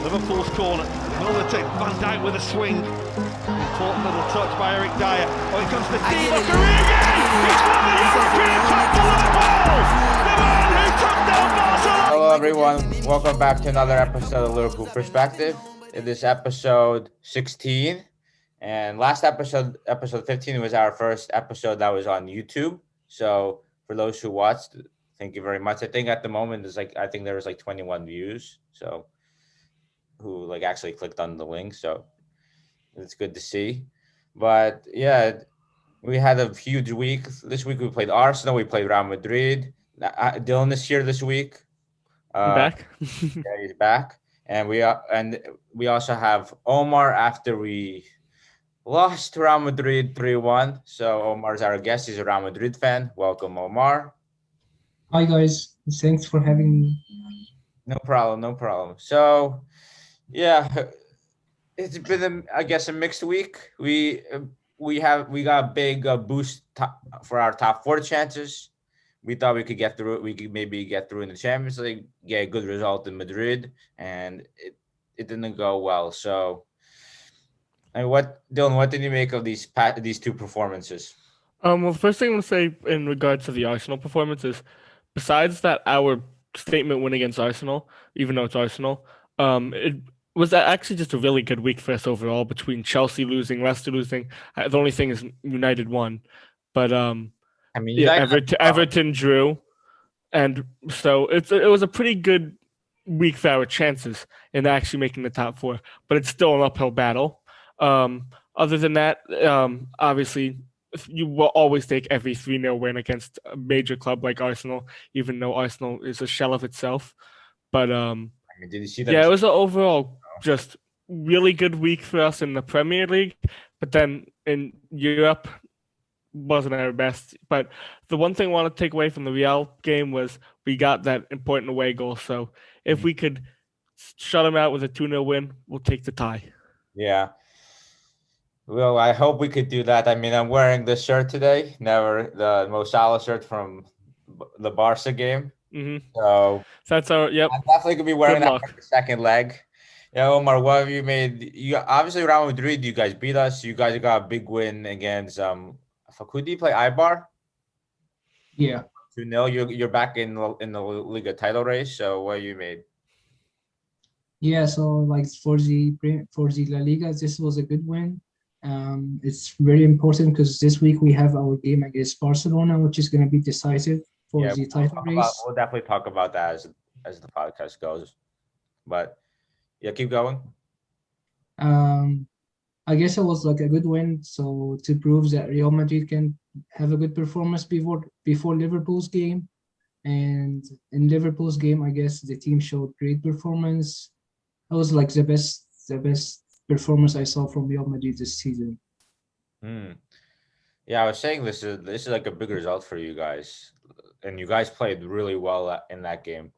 Liverpool's corner. Another take. Van Dijk with a swing. Important little touch by Eric Dyer. Oh, here comes the Di Maria. He's won the European top for Liverpool. The man who took down Barcelona. Hello, everyone. Welcome back to another episode of Liverpool Perspective. It is episode 16. And last episode 15, was our first episode that was on YouTube. So for those who watched, thank you very much. I think at the moment there was 21 views. So who actually clicked on the link. So it's good to see. But yeah, we had a huge week. This week we played Arsenal. We played Real Madrid. Dylan is here this week. Back. Yeah, he's back. And we also have Omar after we lost to Real Madrid 3-1. So Omar's our guest. He's a Real Madrid fan. Welcome, Omar. Hi guys, thanks for having me. No problem. So, yeah, it's been a mixed week. We got a big boost for our top 4 chances. We thought we could get through it. We could maybe get through in the Champions League, get a good result in Madrid, and it didn't go well. So, Dylan, what did you make of these 2 performances? Well, the first thing I want to say in regards to the Arsenal performance is, besides that, our statement win against Arsenal, even though it's Arsenal, it was actually just a really good week for us overall. Between Chelsea losing, Leicester losing, the only thing is United won, but Everton drew, and so it was a pretty good week for our chances in actually making the top 4. But it's still an uphill battle. Other than that, obviously, you will always take every 3-0 win against a major club like Arsenal, even though Arsenal is a shell of itself. But did you see that? Yeah, it was an overall just really good week for us in the Premier League. But then in Europe, wasn't our best. But the one thing I want to take away from the Real game was we got that important away goal. So if we could shut them out with a 2-0 win, we'll take the tie. Yeah. Well, I hope we could do that. I mean, I'm wearing this shirt today, the Mo Salah shirt from the Barca game. Mm-hmm. So that's our yep. I'm definitely gonna be wearing that for the second leg. Yeah, Omar, what have you made? You obviously Real Madrid. You guys beat us. You guys got a big win against who did you play? Ibar. Yeah. 2-0. You're back in the Liga title race. So what have you made? Yeah, so for the La Liga, this was a good win. It's very important because this week we have our game against Barcelona, which is going to be decisive for the title race. We'll definitely talk about that as the podcast goes. But yeah, keep going. I guess it was a good win, so to prove that Real Madrid can have a good performance before Liverpool's game. And in Liverpool's game, I guess the team showed great performance. It was the best performance I saw from Real Madrid this season. Yeah, I was saying this is a big result for you guys, and you guys played really well in that game.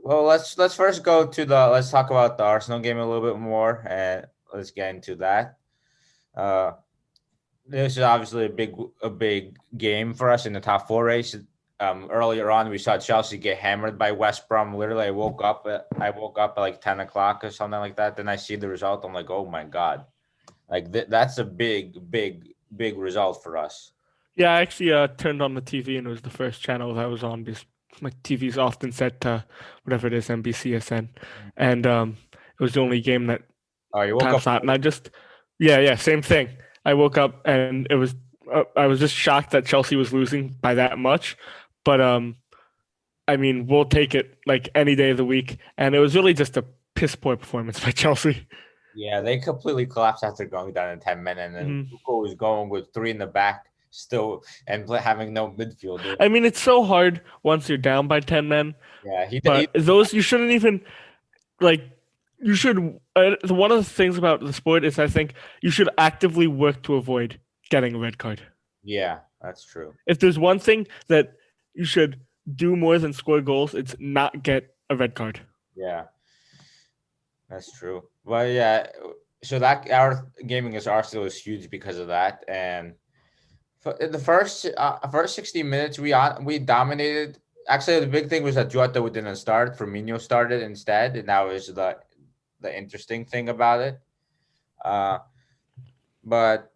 Well, let's first let's talk about the Arsenal game a little bit more, and let's get into that. This is obviously a big game for us in the top 4 race. Earlier on, we saw Chelsea get hammered by West Brom. Literally, I woke up at 10 o'clock or something like that. Then I see the result. I'm like, oh my God. That's a big result for us. Yeah, I actually turned on the TV and it was the first channel that was on because my TV's often set to whatever it is, NBCSN. And it was the only game that you woke up. And I just, same thing. I woke up and it was, I was just shocked that Chelsea was losing by that much. But, I mean, we'll take it any day of the week. And it was really just a piss poor performance by Chelsea. Yeah, they completely collapsed after going down in 10 minutes. And then Tuchel was going with 3 in the back still and having no midfielder. I mean, it's so hard once you're down by 10 men. Yeah, you shouldn't even, you should, one of the things about the sport is I think you should actively work to avoid getting a red card. Yeah, that's true. If there's one thing that you should do more than score goals, it's not get a red card. Yeah, that's true. Well, yeah, so that our game against Arsenal is huge because of that. And in the first 60 minutes, we dominated. Actually, the big thing was that Jota didn't start. Firmino started instead, and that was the interesting thing about it. Uh, but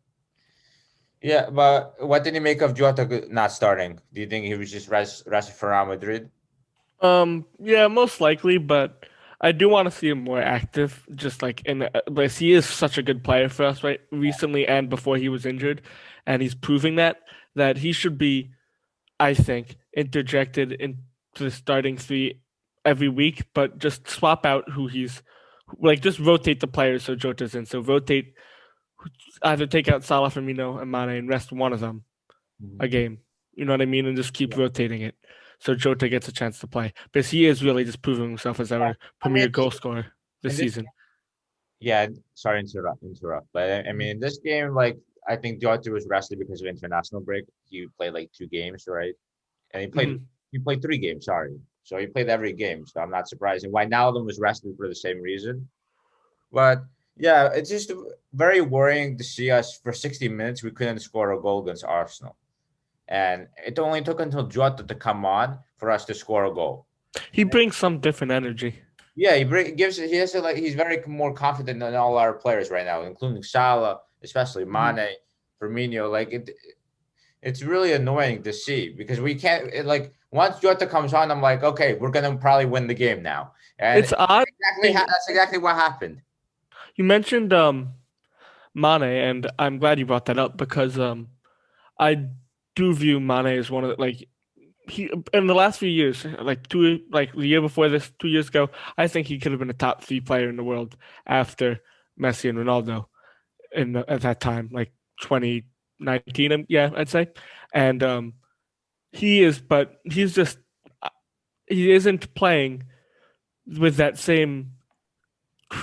yeah, but what did you make of Jota not starting? Do you think he was just rested for Real Madrid? Yeah, most likely, but I do want to see him more active. Just like but he is such a good player for us, right? Recently and before he was injured, and he's proving that he should be, I think, interjected into the starting three every week, but just swap out who he's like, just rotate the players so Jota's in. So rotate, either take out Salah, Firmino, and Mane, and rest one of them a game. You know what I mean? And just keep rotating it so Jota gets a chance to play. Because he is really just proving himself as our I mean, premier goal scorer this in this season. Yeah, sorry to interrupt, but I mean, in this game, like I think Jota was rested because of international break. He played like 2 games, right? And he played 3 games. Sorry, so he played every game. So I'm not surprised. And Wijnaldum was rested for the same reason. But yeah, it's just very worrying to see us for 60 minutes we couldn't score a goal against Arsenal, and it only took until Jota to come on for us to score a goal. He brings some different energy. Yeah, he has like he's very more confident than all our players right now, including Salah, especially Mane, Firmino. Like it's really annoying to see because we can't like once Jota comes on, I'm like, okay, we're gonna probably win the game now, and It's odd. that's exactly what happened. You mentioned Mane, and I'm glad you brought that up because I do view Mane as one of he in the last few years, like the year before this, 2 years ago, I think he could have been a top 3 player in the world after Messi and Ronaldo at that time, like 2019. Yeah, I'd say, and but he isn't playing with that same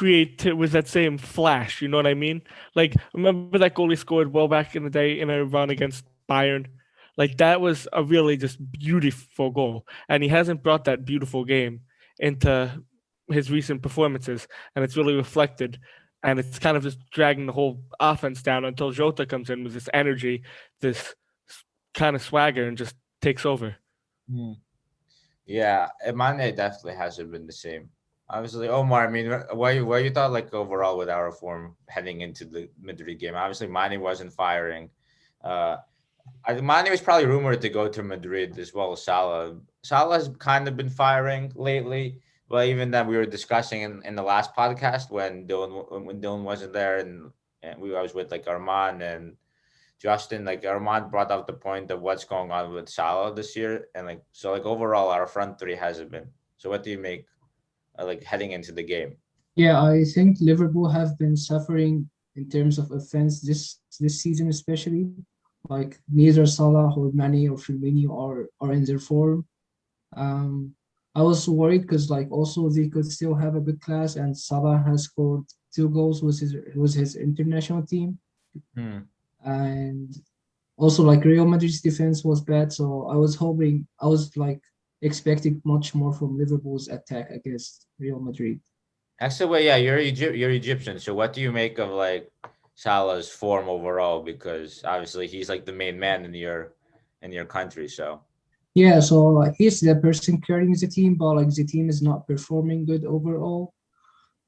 with that same flash. You know what I mean? Like, remember that goal he scored well back in the day in a run against Bayern? Like, that was a really just beautiful goal, and he hasn't brought that beautiful game into his recent performances, and it's really reflected. And it's kind of just dragging the whole offense down until Jota comes in with this energy, this kind of swagger, and just takes over. Yeah, Mane definitely hasn't been the same. Obviously, Omar. I mean, why you thought like overall with our form heading into the Madrid game? Obviously, Mane wasn't firing. Uh, Mane was probably rumored to go to Madrid as well as Salah. Salah's kind of been firing lately, but even that we were discussing in the last podcast when Dylan wasn't there and I was with like Armand and Justin. Like Armand brought up the point of what's going on with Salah this year, and like so like overall our front three hasn't been. So what do you make like heading into the game? Yeah, I think Liverpool have been suffering in terms of offense this season, especially. Like neither Salah or Mane or Firmino are in their form. I was worried because like also they could still have a good class, and Salah has scored 2 goals with his international team, and also like Real Madrid's defense was bad, so I was like expecting much more from Liverpool's attack against Real Madrid. Actually, well, yeah, you're Egyptian. So what do you make of like Salah's form overall? Because obviously he's like the main man in your country. So Yeah, so like he's the person carrying the team, but like the team is not performing good overall.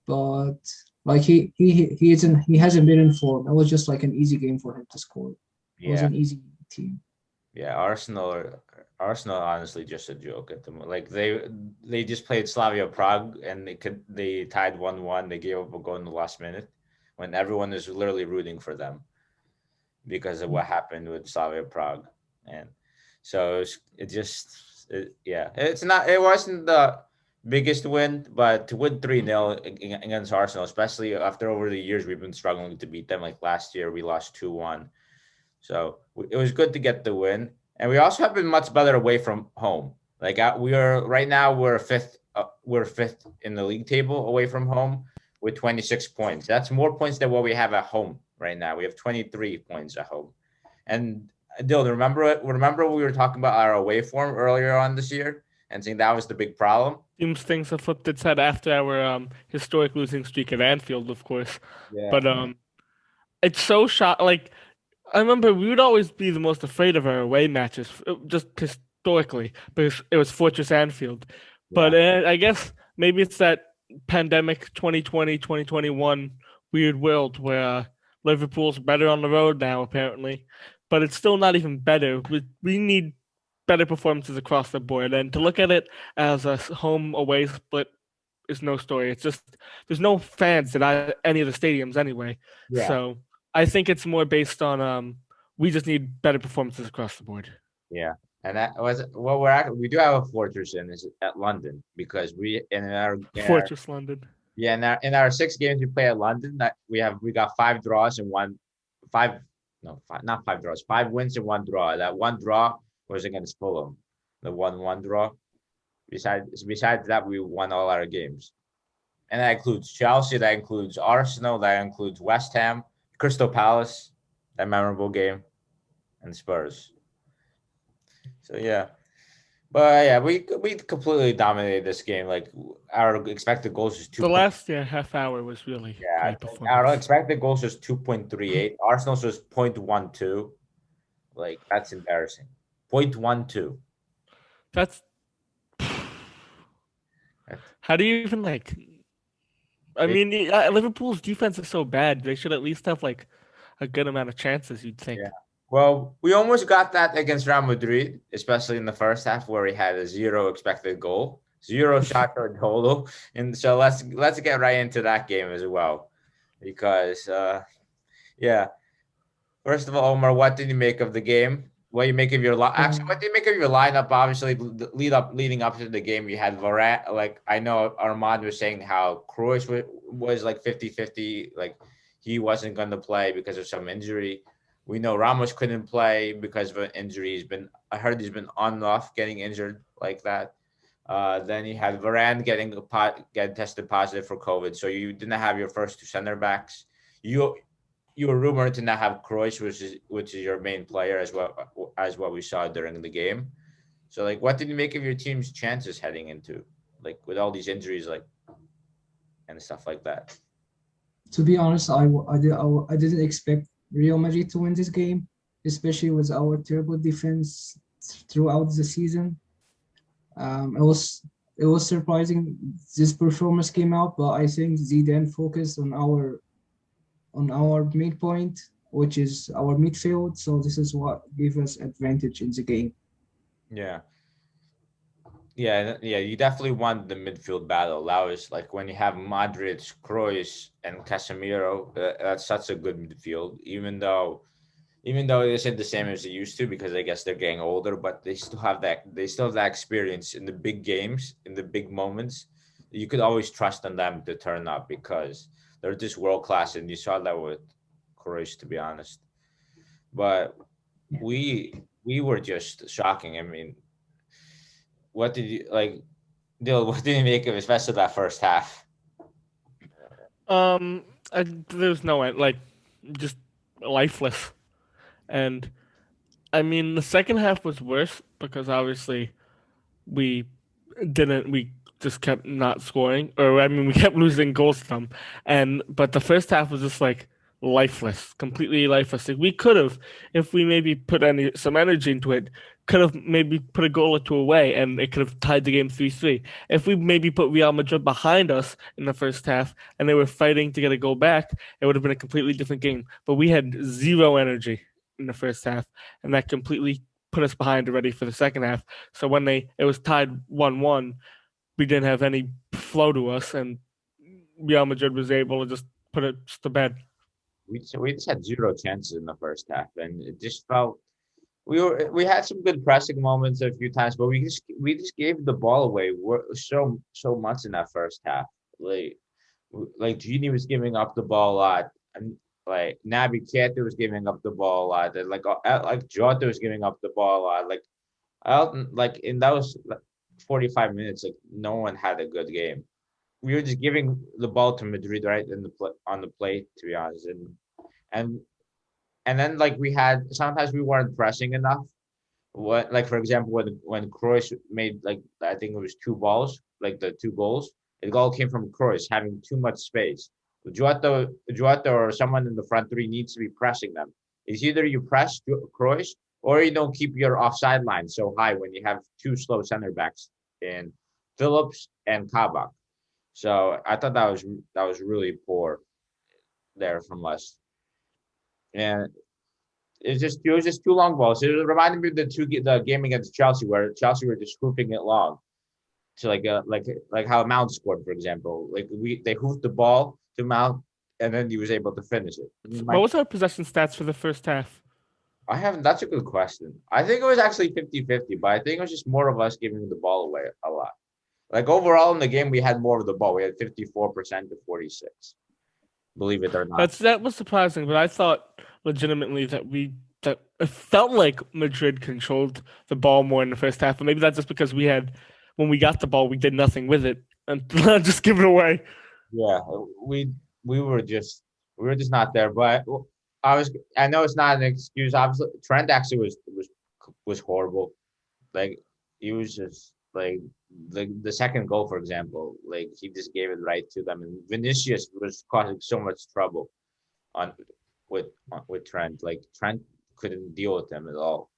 But like he hasn't been in form. It was just like an easy game for him to score. It was yeah, an easy team. yeah, Arsenal honestly just a joke at the moment. Like they just played Slavia Prague and they tied 1-1. They gave up a goal in the last minute when everyone is literally rooting for them because of what happened with Slavia Prague. And so it wasn't the biggest win, but to win 3-0 against Arsenal, especially after over the years we've been struggling to beat them. Like last year we lost 2-1. So it was good to get the win. And we also have been much better away from home. Like we are right now, we're fifth in the league table away from home with 26 points. That's more points than what we have at home right now. We have 23 points at home. And Dylan, remember we were talking about our away form earlier on this year and saying that was the big problem. Seems things have flipped its head after our historic losing streak at Anfield, of course. Yeah. But it's so like, I remember we would always be the most afraid of our away matches, just historically, because it was Fortress Anfield. But I guess maybe it's that pandemic 2020, 2021 weird world where Liverpool's better on the road now, apparently. But it's still not even better. We need better performances across the board. And to look at it as a home away split is no story. It's just there's no fans at any of the stadiums anyway. Yeah. So I think it's more based on we just need better performances across the board. Yeah. And that was well, we do have a fortress at London because Fortress London. Yeah, in our 6 games we play at London, that we got 5 draws and not 5 draws, 5 wins and 1 draw. That 1 draw was against Fulham, the 1-1 draw. Besides that, we won all our games, and that includes Chelsea, that includes Arsenal, that includes West Ham, Crystal Palace, that memorable game, and Spurs. So yeah. But yeah, we completely dominated this game. Like our expected goals is 2. The last half hour was really great performance. Our expected goals was 2.38. Arsenal's was 0.12. Like that's embarrassing. 0.12. That's how do you even like? I mean, Liverpool's defense is so bad. They should at least have like a good amount of chances. You'd think. Yeah. Well, we almost got that against Real Madrid, especially in the first half where we had a 0 expected goal, 0 shot or total. And so let's get right into that game as well, because yeah. First of all, Omar, what did you make of the game? What do you make of your what do you make of your lineup? Obviously, leading up to the game, you had Varane. Like I know Armand was saying how Kroos was like 50-50, like he wasn't going to play because of some injury. We know Ramos couldn't play because of an injury. I heard he's been on and off getting injured like that. Then you had Varane get tested positive for COVID, so you didn't have your first 2 center backs. You were rumored to not have Kroos, which is your main player as well as what we saw during the game. So like, what did you make of your team's chances heading into like with all these injuries and stuff like that? To be honest, I didn't expect Real Madrid to win this game, especially with our terrible defense throughout the season. It was surprising this performance came out, but I think Zidane focused on our main point, which is our midfield. So this is what gave us advantage in the game. Yeah. You definitely won the midfield battle. That was like when you have Modric, Kroos, and Casemiro. That's such a good midfield. Even though it isn't the same as it used to, because I guess they're getting older, but they still have that experience in the big games, in the big moments. You could always trust on them to turn up because they're just world class, and you saw that with Kroos, to be honest. But we were just shocking. I mean, what did you like, Dill? What did you make of, especially that first half? There's no like just lifeless, and I mean the second half was worse because obviously we just kept not scoring, or I mean we kept losing goals to them, but the first half was just like lifeless, completely lifeless. Like, we could have, if we maybe put some energy into it, could have maybe put a goal or 2 away, and it could have tied the game 3-3. If we maybe put Real Madrid behind us in the first half and they were fighting to get a goal back, it would have been a completely different game. But we had 0 energy in the first half, and that completely put us behind already for the second half. So when it was tied 1-1, we didn't have any flow to us, and Real Madrid was able to just put it to bed. We just had 0 chances in the first half, and it just felt we had some good pressing moments a few times, but we just gave the ball away so much in that first half. Like Gini was giving up the ball a lot, and like Naby Keita was giving up the ball a lot, and like Jota was giving up the ball a lot. Like in those 45 minutes, like no one had a good game. We were just giving the ball to Madrid right on the plate, to be honest, and then like sometimes we weren't pressing enough. Like for example, when Kroos made, like I think it was 2 balls, like the 2 goals, the goal came from Kroos having too much space. Jota or someone in the front 3 needs to be pressing them. It's either you press Kroos or you don't keep your offside line so high when you have 2 slow center backs in Phillips and Kabak. So I thought that was really poor there from us. And it was just two long balls. It reminded me of the game against Chelsea where Chelsea were just hooping it long to like how Mount scored, for example. Like they hoofed the ball to Mount and then he was able to finish it. What was our possession stats for the first half? I haven't. That's a good question. I think it was actually 50-50, but I think it was just more of us giving the ball away a lot. Like overall in the game, we had more of the ball. We had 54% to 46. Believe it or not. That was surprising, but I thought legitimately that it felt like Madrid controlled the ball more in the first half, and maybe that's just because when we got the ball, we did nothing with it and just give it away. Yeah, we were just not there. But I know it's not an excuse. Obviously, Trent actually was horrible. Like he was just like the second goal, for example. Like he just gave it right to them, and Vinicius was causing so much trouble on with Trent. Like Trent couldn't deal with him at all.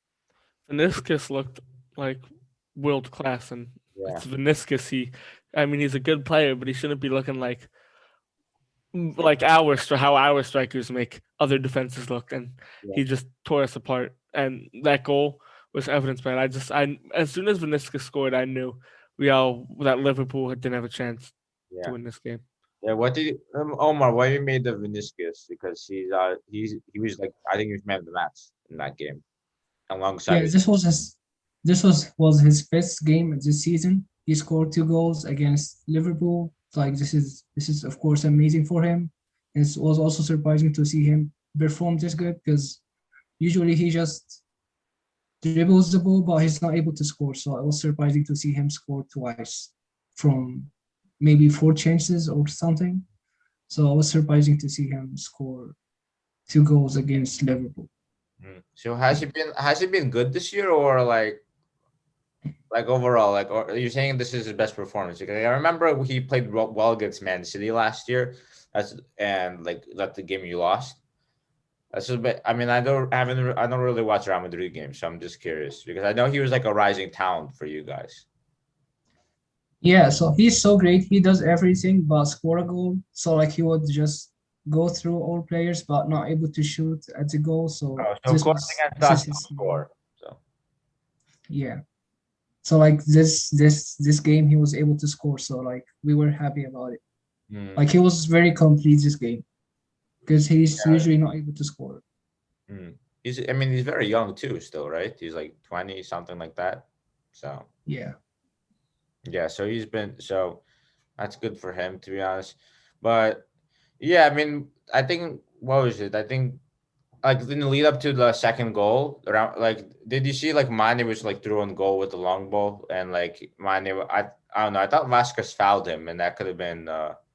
Vinicius looked like world class, and Yeah, it's Vinicius. He's a good player, but he shouldn't be looking like how our strikers make other defenses look, and yeah. he just tore us apart. And that goal was evidence, man. As soon as Vinicius scored, I knew that Liverpool didn't have a chance to Yeah. win this game. Yeah, what did Omar? What you made of Vinicius? Because he was like I think he was man of the match in that game alongside. Yeah, this was his best game this season. He scored 2 goals against Liverpool. Like this is of course amazing for him. It was also surprising to see him perform this good because usually he just dribbles the ball, but he's not able to score. So it was surprising to see him score twice from maybe 4 chances or something. So it was surprising to see him score 2 goals against Liverpool. So has he been good this year or like overall or are you saying this is his best performance? Because I remember he played well against Man City last year. That's the game you lost. That's a bit. I mean, I don't really watch Real Madrid games, so I'm just curious because I know he was like a rising talent for you guys. Yeah, so he's so great. He does everything but score a goal. So like he would just go through all players but not able to shoot at the goal. So So of course against this us, is he'll his score. So yeah. So like this game he was able to score. So like we were happy about it. Like he was very complete this game because he's usually not able to score. He's very young too, still, right? He's like 20, something like that. So Yeah. yeah, so that's good for him to be honest. But yeah, I mean, I think what was it? I think like in the lead up to the second goal, around like did you see like Mane was like through on goal with the long ball and like I don't know, I thought Vasquez fouled him and that could have been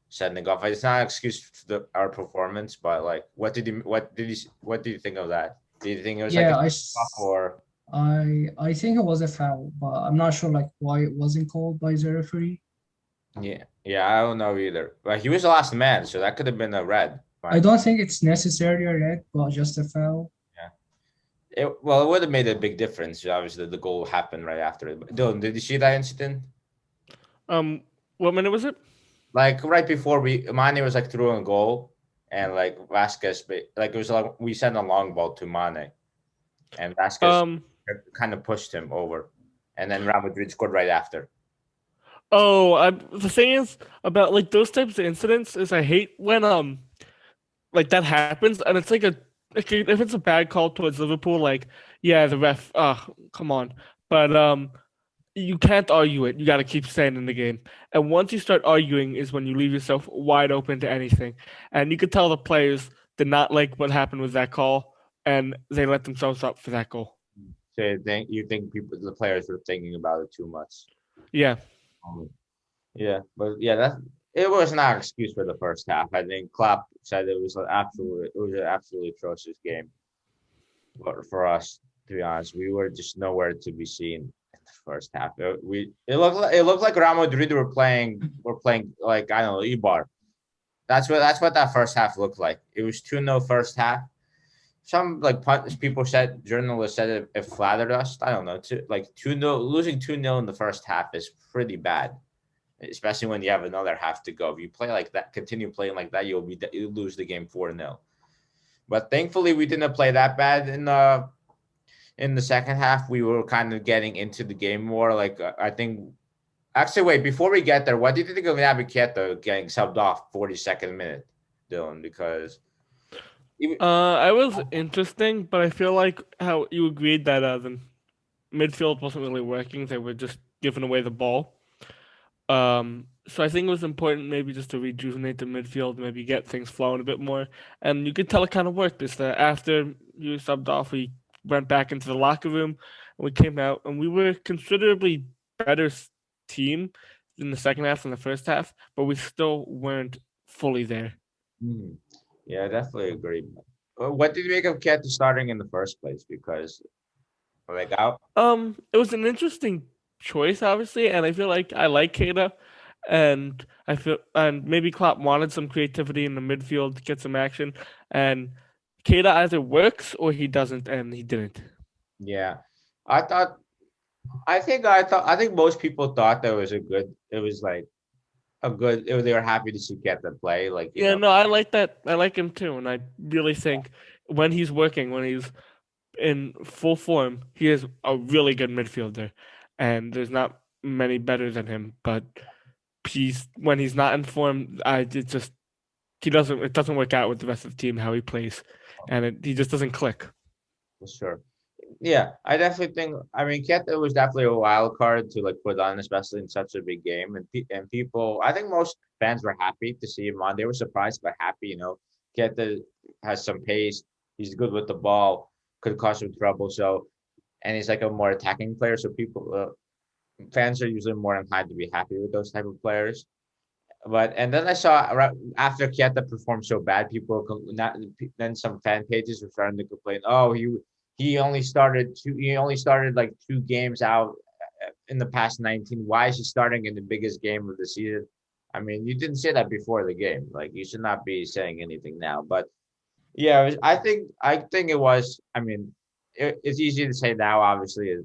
sending off. It's not an excuse for our performance, but like what did you think of that? Did you think it was like Yeah, a off or I think it was a foul, but I'm not sure like why it wasn't called by the referee. yeah, I don't know either. But he was the last man, so that could have been a red. I don't think it's necessarily a red, but just a foul. It would have made a big difference. Obviously, the goal happened right after it. But Dylan, did you see that incident? What minute was it? Like right before Mane was like through a goal, and like Vasquez, like it was like we sent a long ball to Mane, and Vasquez kind of pushed him over, and then Real Madrid scored right after. The thing is about like those types of incidents is I hate when like that happens and it's like if it's a bad call towards Liverpool, like yeah, the ref, come on, but you can't argue it. You got to keep staying in the game. And once you start arguing is when you leave yourself wide open to anything. And you could tell the players did not like what happened with that call, and they let themselves up for that goal. So you think the players were thinking about it too much? Yeah. Yeah, but yeah, it was not an excuse for the first half. I think Klopp said it was an absolutely atrocious game for us. To be honest, we were just nowhere to be seen in the first half. It looked like Real Madrid were playing like I don't know Eibar. That's what that first half looked like. It was 2-0 first half. Some journalists said it flattered us. I don't know. 2-0 losing 2-0 in the first half is pretty bad. especially when you have another half to go. If you play like that, continue playing like that, you'll lose the game 4-0. But thankfully, we didn't play that bad in the second half. We were kind of getting into the game more. Like I think. Actually, wait, before we get there, what do you think of Naby Keita getting subbed off 42nd minute, Dylan? Because I was interesting, but I feel like how you agreed that the midfield wasn't really working. They were just giving away the ball. So I think it was important maybe just to rejuvenate the midfield, maybe get things flowing a bit more. And you could tell it kind of worked. Is that after you subbed off, we went back into the locker room and we came out and we were considerably better team in the second half than the first half, but we still weren't fully there. Yeah, I definitely agree. What did you make of Keita starting in the first place? Because like it was an interesting choice, obviously, and I feel like I like Keita, and maybe Klopp wanted some creativity in the midfield to get some action, and Keita either works or he doesn't, and he didn't. Yeah, I think most people thought that was they were happy to see Keita play. Like no, I like that. I like him too, and I really think when he's working, when he's in full form, he is a really good midfielder, and there's not many better than him. But when he's not in form, it doesn't work out with the rest of the team how he plays, and he just doesn't click. For sure. Yeah, I definitely think. I mean, Keita was definitely a wild card to like put on, especially in such a big game. And people, I think most fans were happy to see him on. They were surprised but happy. Keita has some pace. He's good with the ball. Could cause some trouble. So, and he's like a more attacking player. So fans are usually more inclined to be happy with those type of players. And then I saw after Keita performed so bad, then some fan pages were starting to complain. Oh, he only started like 2 games out in the past 19. Why is he starting in the biggest game of the season? I mean, you didn't say that before the game. Like you should not be saying anything now. But yeah, I think it was. I mean, it's easy to say now, obviously,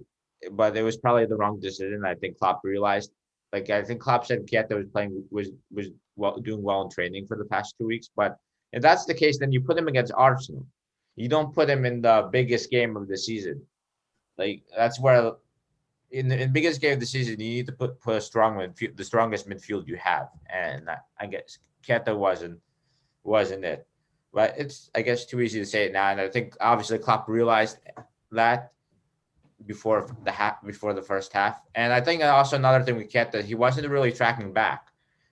but it was probably the wrong decision. I think Klopp realized. Like I think Klopp said Keita was doing well in training for the past 2 weeks. But if that's the case, then you put him against Arsenal. You don't put him in the biggest game of the season. Like that's where in the biggest game of the season you need to put the strongest midfield you have, and I guess Keita wasn't it. But it's I guess too easy to say it now, and I think obviously Klopp realized that before the first half, and I think also another thing with Keita, he wasn't really tracking back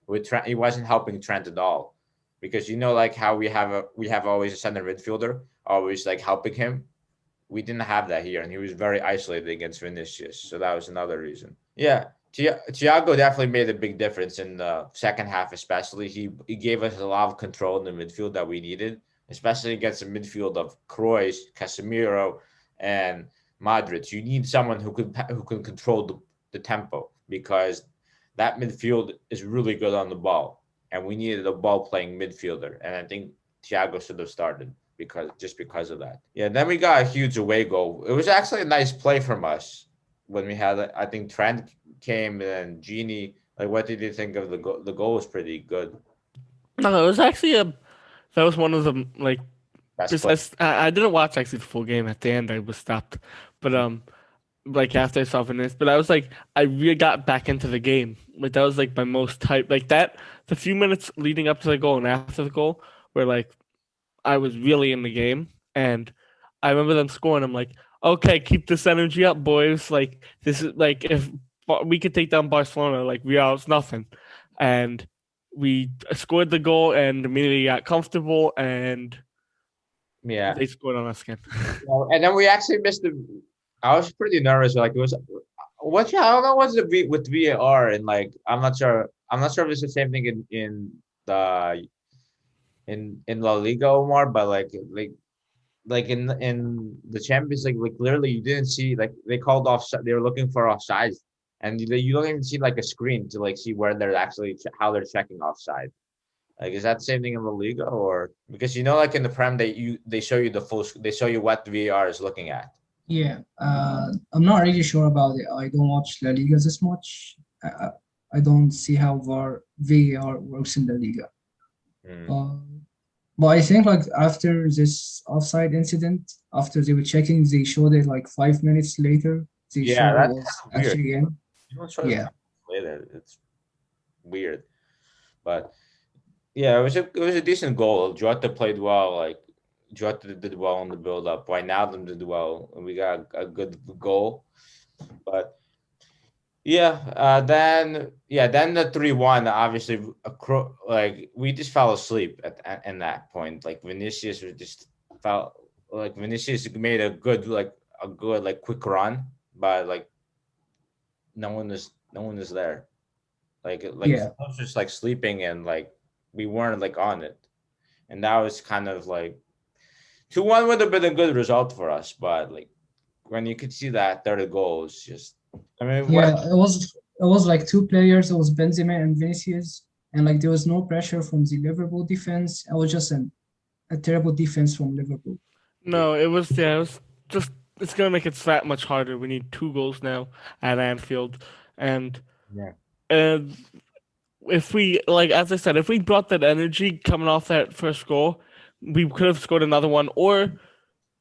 with Trent. He wasn't helping Trent at all, because like how we have always a center midfielder always like helping him. We didn't have that here, and he was very isolated against Vinicius, so that was another reason. Yeah, Thiago definitely made a big difference in the second half, especially. He gave us a lot of control in the midfield that we needed, especially against the midfield of Kroos, Casemiro, and Modric. You need someone who can control the tempo, because that midfield is really good on the ball, and we needed a ball playing midfielder. And I think Thiago should have started because of that. Yeah, then we got a huge away goal. It was actually a nice play from us when we had. I think Trent came and Genie. Like, what did you think of the goal? The goal was pretty good. No, it was actually that was one of the like. Best I didn't watch actually the full game. At the end, I was stopped. But like after I saw Venice, but I was like, I really got back into the game. Like that was like my most type. Like that, the few minutes leading up to the goal and after the goal were like, I was really in the game. And I remember them scoring. I'm like, okay, keep this energy up, boys. Like this is like if we could take down Barcelona, like Real's nothing. And we scored the goal and immediately got comfortable and. Yeah, they scored on us again. And then we actually missed the. I was pretty nervous. Like it was, I don't know what's with VAR, and like I'm not sure. I'm not sure if it's the same thing in La Liga, Omar, but like in the Champions League, like clearly you didn't see, like they called off. They were looking for offsides, and you don't even see like a screen to like see where they're actually how they're checking offside. Like, is that the same thing in La Liga, or because like in the Prem they show you they show you what the VAR is looking at. Yeah, I'm not really sure about it. I don't watch La Liga this much. I don't see how VAR works in the Liga. Uh, but I think like after this offside incident, after they were checking, they showed it like 5 minutes later. They Yeah, showed it that's was kind of weird. actually in. You don't show it Yeah, later. It's weird, but yeah, it was a decent goal. Jota played well. Like Jota did well in the build up. Wijnaldum did well, and we got a good goal. But yeah, then the 3-1. Obviously, like we just fell asleep in that point. Like Vinicius was just felt like Vinicius made a good like quick run, but like no one is there. Like yeah, I was just like sleeping and like we weren't like on it, and that was kind of like 2-1 would have been a good result for us, but like when you could see that third goal, it's just I mean yeah. what It was like two players. It was Benzema and Vinicius, and like there was no pressure from the Liverpool defense. It was just a terrible defense from Liverpool. No, it was just it's gonna make it that much harder. We need 2 goals now at Anfield, and yeah uh, if we like as I said, if we brought that energy coming off that first goal, we could have scored another one,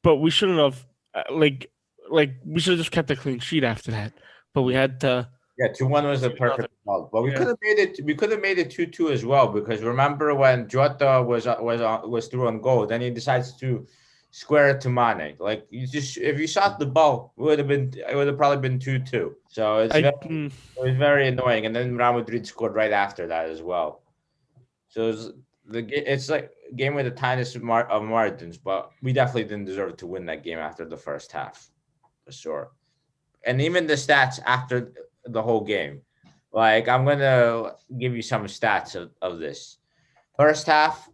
but we shouldn't have like we should have just kept a clean sheet after that. But we had to. 2-1 was a perfect result, but we Yeah. could have made it. We could have made it 2-2 as well because remember when Jota was through on goal, then he decides to square it to Mane. Like you just if you shot the ball, it would have probably been 2-2. So it was very annoying, and then Real Madrid scored right after that as well. So it's like a game with the tiniest of margins, but we definitely didn't deserve to win that game after the first half, for sure. And even the stats after the whole game. Like I'm gonna give you some stats of this. First half,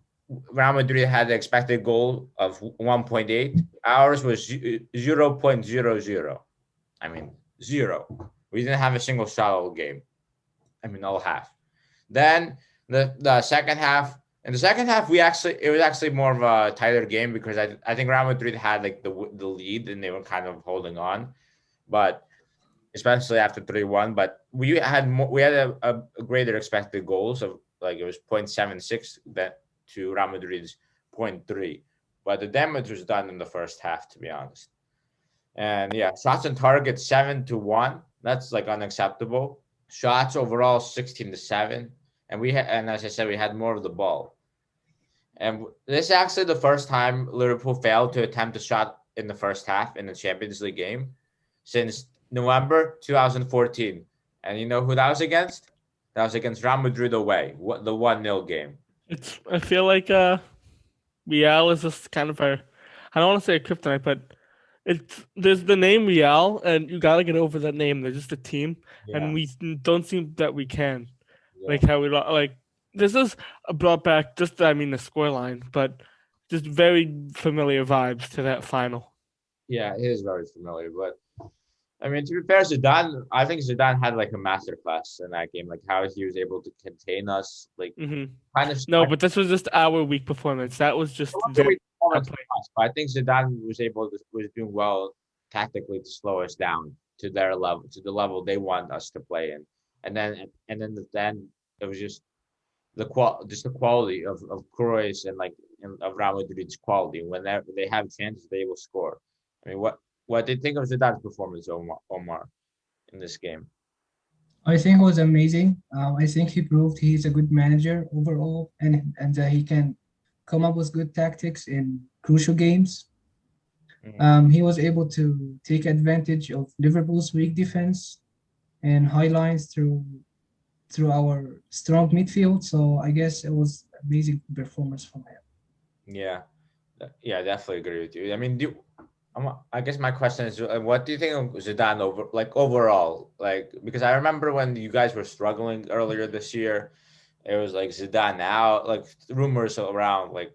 Real Madrid had the expected goal of 1.8. Ours was 0.00. I mean, zero. We didn't have a single shot all game. I mean, all half. Then the second half. In the second half, it was actually more of a tighter game because I think Real Madrid had like the lead and they were kind of holding on, but especially after 3-1. But we had a greater expected goals of like it was 0.76 that to Real Madrid's 0.3. But the damage was done in the first half, to be honest. And yeah, shots on target 7-1. That's like unacceptable. Shots overall 16-7. And as I said, we had more of the ball. And this is actually the first time Liverpool failed to attempt a shot in the first half in the Champions League game since November 2014. And you know who that was against? That was against Real Madrid away, the 1-0 game. I feel like Real is just kind of our I don't want to say a kryptonite, but there's the name Real, and you gotta get over that name. They're just a team, and we don't seem that we can. Like how like this is brought back just the scoreline, but just very familiar vibes to that final. Yeah, it is very familiar, but I mean, to be fair, Zidane, I think Zidane had like a masterclass in that game, like how he was able to contain us, like kind of. No, but this was just our weak performance. That was just weak performance for us, but I think Zidane was doing well tactically to slow us down to their level, to the level they want us to play in, and then it was just the quality of Kroos and of Real Madrid's quality. Whenever they have chances, they will score. I mean, what do you think of Zidane's performance, Omar, in this game? I think it was amazing. I think he proved he's a good manager overall, and that he can come up with good tactics in crucial games. He was able to take advantage of Liverpool's weak defense and high lines through our strong midfield. So I guess it was amazing performance from him. Yeah, I definitely agree with you. I mean, I guess my question is, what do you think of Zidane overall? Like, because I remember when you guys were struggling earlier this year, it was like Zidane out, like rumors around, like,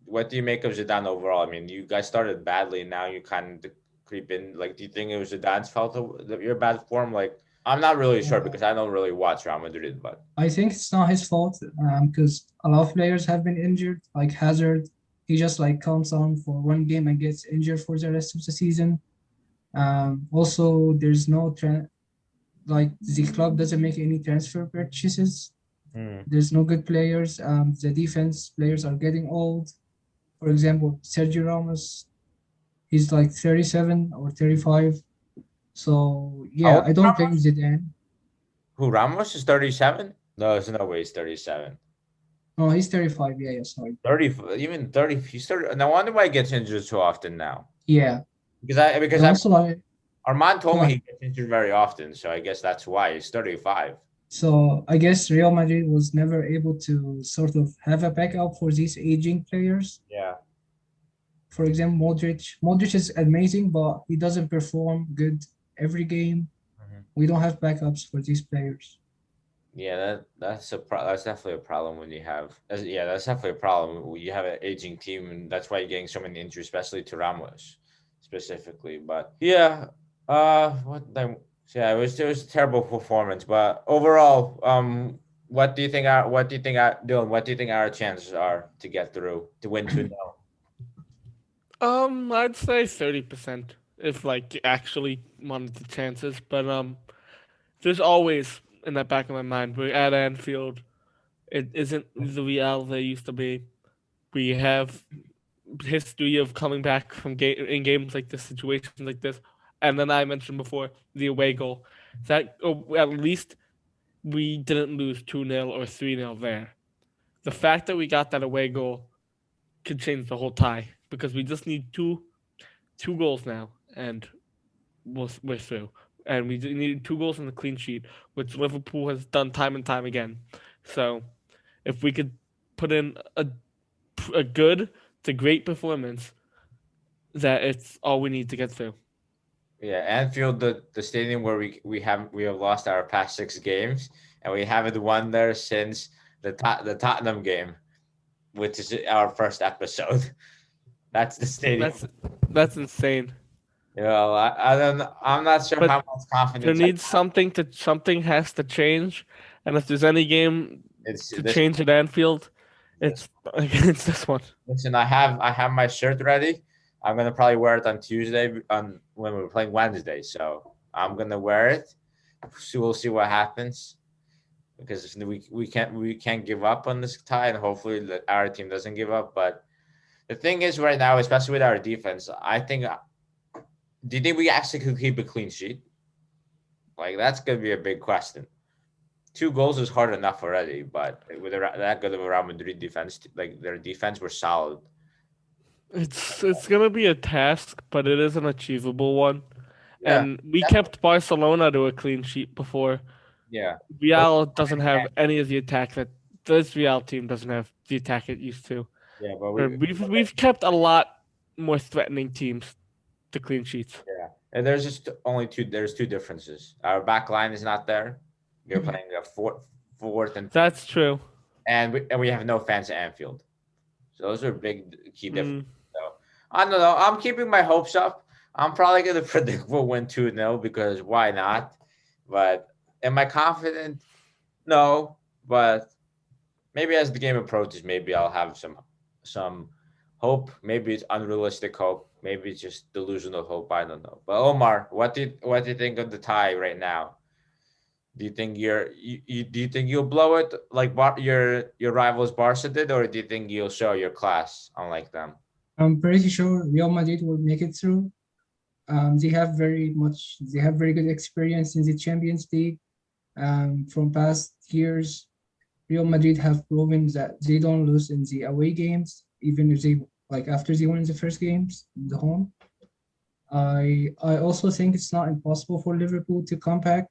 what do you make of Zidane overall? I mean, you guys started badly, and now you kind of creep in. Like, do you think it was Zidane's fault that your bad form? Like, I'm not really sure because I don't really watch Real Madrid, but I think it's not his fault because a lot of players have been injured, like Hazard. He just like comes on for one game and gets injured for the rest of the season. Also, there's no like the club doesn't make any transfer purchases. Hmm. There's no good players. The defense players are getting old. For example, Sergio Ramos, he's like 37 or 35. So How yeah, old I is don't blame Ramos? Zidane. Who, Ramos is 37? No, there's no way he's 37. No, he's 35. Yeah, yeah, sorry. 30, even 30. He's 30. No wonder why he gets injured so often now. Yeah, Because and I also like, Armand told go me he ahead. gets injured very often, so I guess that's why he's 35. So I guess Real Madrid was never able to sort of have a backup for these aging players. Yeah. For example, Modric. Modric is amazing, but he doesn't perform good every game. Mhm. We don't have backups for these players. Yeah, that's definitely a problem when you have that's definitely a problem when you have an aging team, and that's why you're getting so many injuries, especially to Ramos specifically. But yeah, it was a terrible performance. But overall, Dylan, what do you think our chances are to get through to win 2-0? I'd say 30% if like you actually wanted the chances, but there's always in the back of my mind we're at Anfield. It isn't the Real they used to be. We have history of coming back from in games like this, situations like this, and then I mentioned before the away goal. That at least we didn't lose 2-0 or 3-0 there. The fact that we got that away goal could change the whole tie because we just need two goals now, and we're through. And we needed 2 goals and a clean sheet, which Liverpool has done time and time again. So if we could put in a good to great performance, that it's all we need to get through. Yeah, Anfield, the stadium where we have lost our past 6 games, and we haven't won there since the Tottenham game, which is our first episode. That's the stadium. That's insane. You know, I don't know. I'm not sure But how much there confidence needs something has to change, and if there's any game it's to this. change at Anfield, This it's it's this one. listen, I have my shirt ready. I'm gonna probably wear it on Tuesday on when we're playing Wednesday. So I'm gonna wear it. So we'll see what happens because we can't give up on this tie, and hopefully our team doesn't give up. But the thing is, right now, especially with our defense, I think. Do you think we actually could keep a clean sheet? Like that's gonna be a big question. 2 goals is hard enough already, but with that good of a Real Madrid defense, like their defense were solid. It's gonna be a task, but it is an achievable one. Yeah, And we that- kept Barcelona to a clean sheet before. yeah, Real doesn't have any of the attack that this Real team doesn't have the attack it used to. yeah. But Or we've kept a lot more threatening teams to clean sheets. yeah, and there's just only two. There's two differences. Our back line is not there. We're playing a fourth, That's true. and we have no fans at Anfield. So those are big key differences. Mm, So I don't know. I'm keeping my hopes up. I'm probably gonna predict we'll win 2-0 because why not? But am I confident? No, but maybe as the game approaches, maybe I'll have some hope. Maybe it's unrealistic hope. Maybe it's just delusional hope. I don't know. But Omar, what do you think of the tie right now? Do you think do you think you'll blow it like your rivals Barca did, or do you think you'll show your class unlike them? I'm pretty sure Real Madrid will make it through. They have very good experience in the Champions League. From past years, Real Madrid have proven that they don't lose in the away games, even if they like after they win the first games in the home. I also think it's not impossible for Liverpool to come back,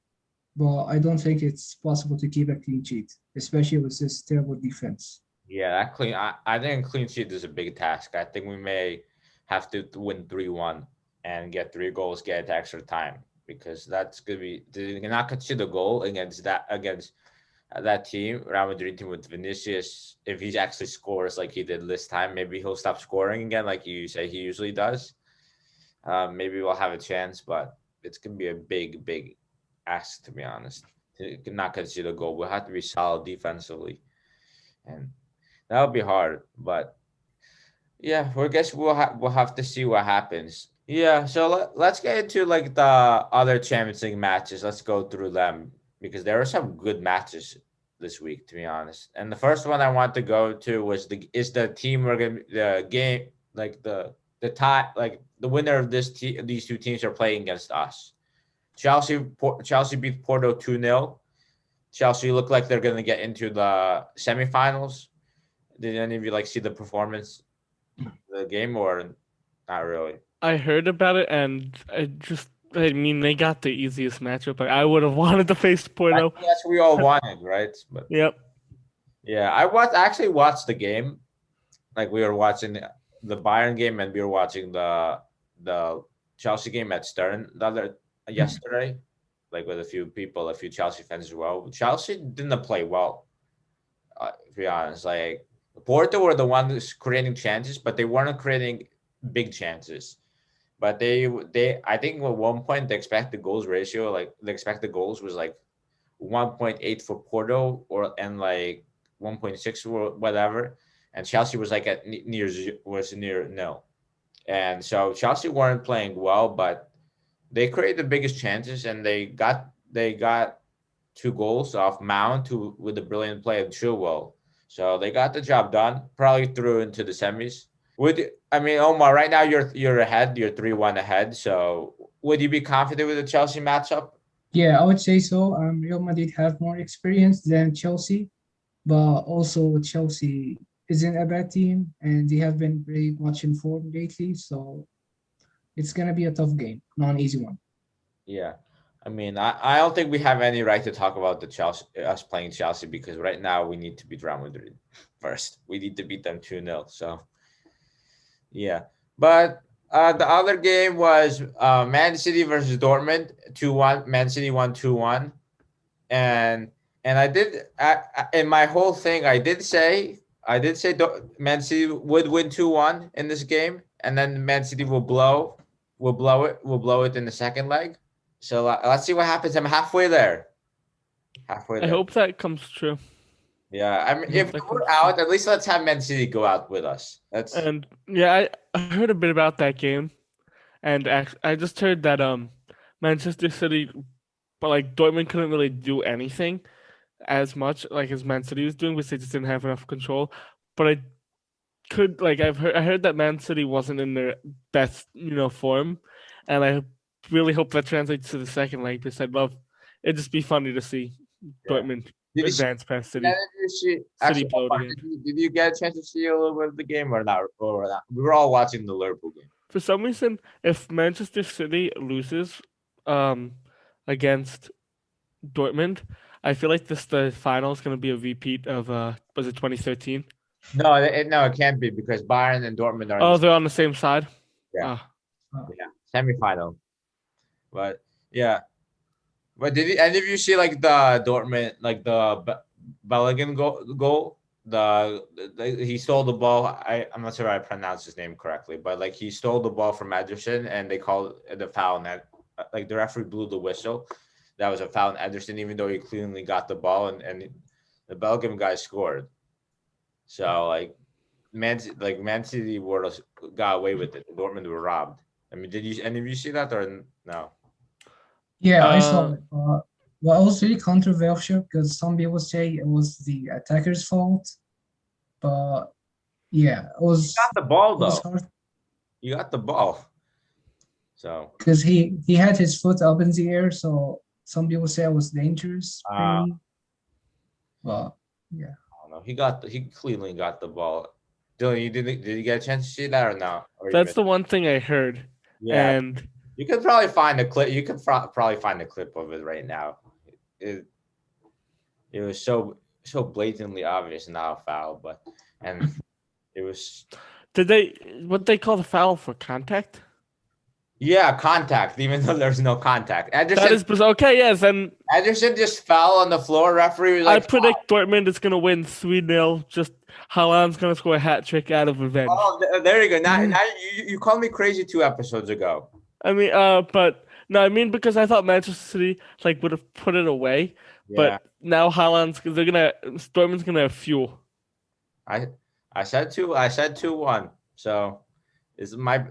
but I don't think it's possible to keep a clean sheet, especially with this terrible defense. Yeah, that clean. I think a clean sheet is a big task. I think we may have to win 3-1 and get 3 goals, get it to extra time because that's gonna be. They cannot concede a goal against that team, Real Madrid team with Vinicius. If he actually scores like he did this time, maybe he'll stop scoring again, like you say he usually does. Maybe we'll have a chance, but it's gonna be a big ask to be honest. To not concede a goal, we'll have to be solid defensively, and that'll be hard. But yeah, I guess we'll have to see what happens. Yeah, so let's get into like the other Champions League matches. Let's go through them because there are some good matches this week, to be honest. And the first one I want to go to was the team we're gonna the game like the tie like the winner of these two teams are playing against us. Chelsea beat Porto 2-0. Chelsea look like they're gonna get into the semifinals. Did any of you like see the performance of the game or not really? I heard about it, and I mean, they got the easiest matchup. Like, I would have wanted to face I Porto. think that's what we all wanted, right? But Yep. yeah, I actually watched the game. Like we were watching the Bayern game and we were watching the Chelsea game at Stern yesterday, like with a few people, a few Chelsea fans as well. Chelsea didn't play well, to be honest. Like Porto were the ones creating chances, but they weren't creating big chances. But they I think at one point the expected goals ratio, like the expected goals was like 1.8 for Porto and like 1.6 or whatever, and Chelsea was like at near nil, and so Chelsea weren't playing well, but they created the biggest chances and they got 2 goals off Mount with the brilliant play of Chilwell, so they got the job done. Probably through into the semis. Omar, right now you're ahead. You're 3-1 ahead. So would you be confident with the Chelsea matchup? Yeah, I would say so. Real Madrid have more experience than Chelsea, but also Chelsea isn't a bad team, and they have been very much in form lately. So it's gonna be a tough game, not an easy one. Yeah. I don't think we have any right to talk about us playing Chelsea because right now we need to beat Real Madrid first. We need to beat them 2-0. So, yeah. But the other game was Man City versus Dortmund 2-1. Man City won 2-1. And in my whole thing I did say Man City would win 2-1 in this game and then Man City will blow it in the second leg. So let's see what happens. I'm halfway there. Halfway I there. hope that comes true. Yeah. I mean, I hope if that we're comes out, at least let's have Man City go out with us. That's And yeah, I heard a bit about that game, and I just heard that Manchester City, but like Dortmund couldn't really do anything as much like as Man City was doing because they just didn't have enough control. But I heard that Man City wasn't in their best form, and I really hope that translates to the second leg because it'd just be funny to see yeah. Dortmund Did you see? advance past Did City. you see? City Actually, blowed Omar, again. did you get a chance to see a little bit of the game or not? Or not? We were all watching the Liverpool game. For some reason, if Manchester City loses um, against Dortmund, I feel like the final is going to be a repeat of was it 2013? No, it can't be because Bayern and Dortmund are in Oh, the they're on the same side. yeah, Ah, yeah, semifinal. But yeah, but did any of you see like the Dortmund, like the Bellingham goal? He stole the ball. I'm not sure I pronounced his name correctly, but like he stole the ball from Ederson, and they called the foul. And like the referee blew the whistle. That was a foul on Ederson, even though he cleanly got the ball, and the Belgium guy scored. So Man City got away with it. Dortmund were robbed. I mean, did you any of you see that or no? Yeah, I saw uh, it. Well, it was really controversial because some people say it was the attacker's fault, but yeah, Got the ball it was though. hard You got the ball. So because he had his foot up in the air, so some people say it was dangerous, I maybe. But yeah, don't know. He cleanly got the ball. Dylan, did you get a chance to see that or no? Or you that's missed? the one thing I heard. Yeah, And you could probably find a clip. You could probably find a clip of it right now. It it was so blatantly obvious now foul, and it was what they call the foul for contact? yeah contact even though there's no contact. That is okay. Yes, and Ederson just fell on the floor. Referee was I like, predict Dortmund is going to win 3-0. Just Haaland's going to score a hat trick out of revenge. "Oh, there you go." Now you called me crazy 2 episodes ago. I mean, but no, I mean because I thought Manchester City like would have put it away, Yeah, but now Dortmund's gonna have fuel. I I said 2-1. So is my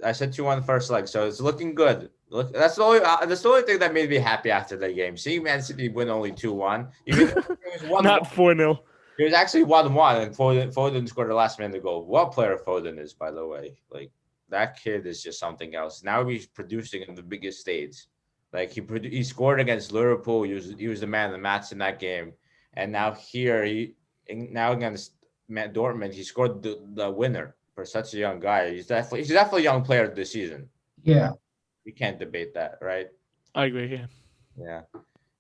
I said 2-1 first leg, so it's looking good. Look, that's the only thing that made me happy after the game. Seeing Man City win only 2-1, even though it was 1-1. Not 4-0. It was actually 1-1, and Foden scored the last minute goal. What player Foden is, by the way. Like, that kid is just something else. Now he's producing in the biggest stage. Like, he scored against Liverpool. He was the man of the match in that game. And now now against Dortmund, he scored the winner for such a young guy. He's definitely a young player this season. Yeah. You can't debate that, right? I agree. Yeah.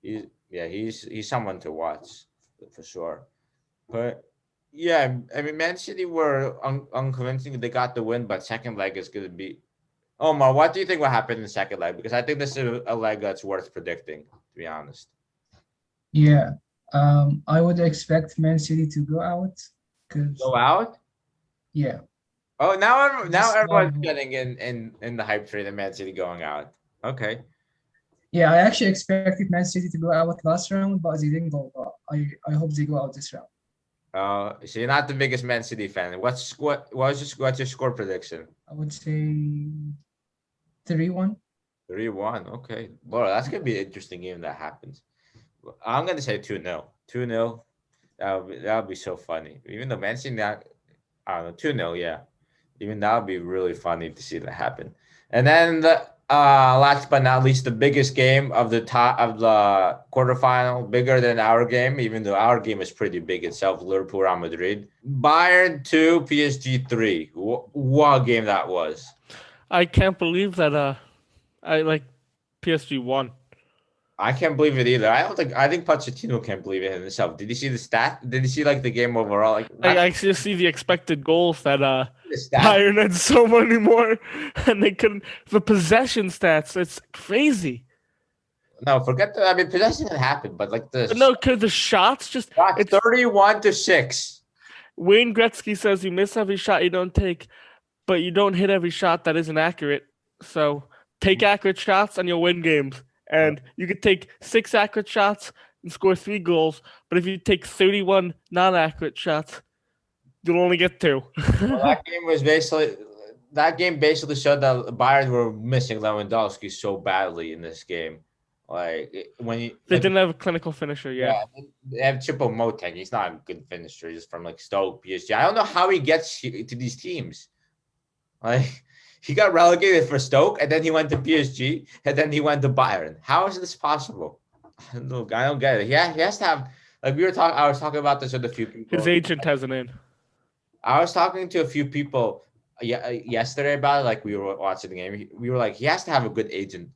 He's someone to watch for sure. But yeah, I mean, Man City were unconvincing. They got the win, but second leg is going to be. Omar, what do you think will happen in the second leg? Because I think this is a leg that's worth predicting, to be honest. Yeah. I would expect Man City to go out. Go out? Yeah. Oh, now Just, everyone's getting in the hype train of Man City going out. Okay. Yeah, I actually expected Man City to go out last round, but they didn't go. But I hope they go out this round. So you're not the biggest Man City fan. What's your score prediction? I would say 3-1. 3-1. Okay. Well, that's gonna be an interesting game that happens. I'm gonna say 2-0. 2-0. That'll be so funny. Even though Man City, I don't know, 2-0, yeah. Even that would be really funny to see that happen. And then the last but not least, the biggest game of the quarterfinal, bigger than our game, even though our game is pretty big itself. Liverpool, Real Madrid, Bayern 2, PSG 3. What a game that was! I can't believe that. I like PSG won. I can't believe it either. I think Pochettino can't believe it himself. Did you see the stat? Did you see like the game overall? Like, I just see the expected goals that Bayern had so many more, and they couldn't. The possession stats, it's crazy. No, forget that. I mean, possession didn't happen, but like because the shots just it's 31-6. Wayne Gretzky says you miss every shot you don't take, but you don't hit every shot that isn't accurate. So take accurate shots and you'll win games. And you could take 6 accurate shots and score 3 goals, but if you take 31 non-accurate shots, you'll only get 2. Well, that game basically showed that Bayern were missing Lewandowski so badly in this game. Like they didn't have a clinical finisher. Yeah, they have Choupo-Moting. He's not a good finisher. He's from like Stoke, PSG. I don't know how he gets to these teams. Like, he got relegated for Stoke, and then he went to PSG, and then he went to Bayern. How is this possible? Look, I don't get it. Yeah, he has to have. Like I was talking about this with a few people. His agent has an in. I was talking to a few people yesterday about it. Like, we were watching the game. We were like, he has to have a good agent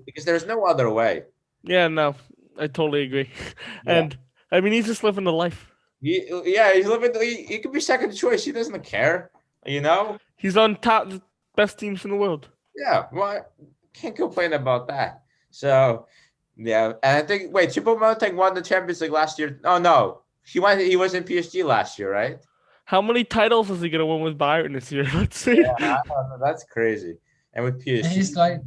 because there's no other way. Yeah, no, I totally agree. And I mean, he's just living the life. He's living. He could be second choice. He doesn't care. You know. He's on top best teams in the world. Yeah, well, can't complain about that. So, yeah, and I think Choupo-Moting won the Champions League last year. Oh no, he was in PSG last year, right? How many titles is he gonna win with Bayern this year? Let's see. Yeah, I don't know, that's crazy. And with PSG, And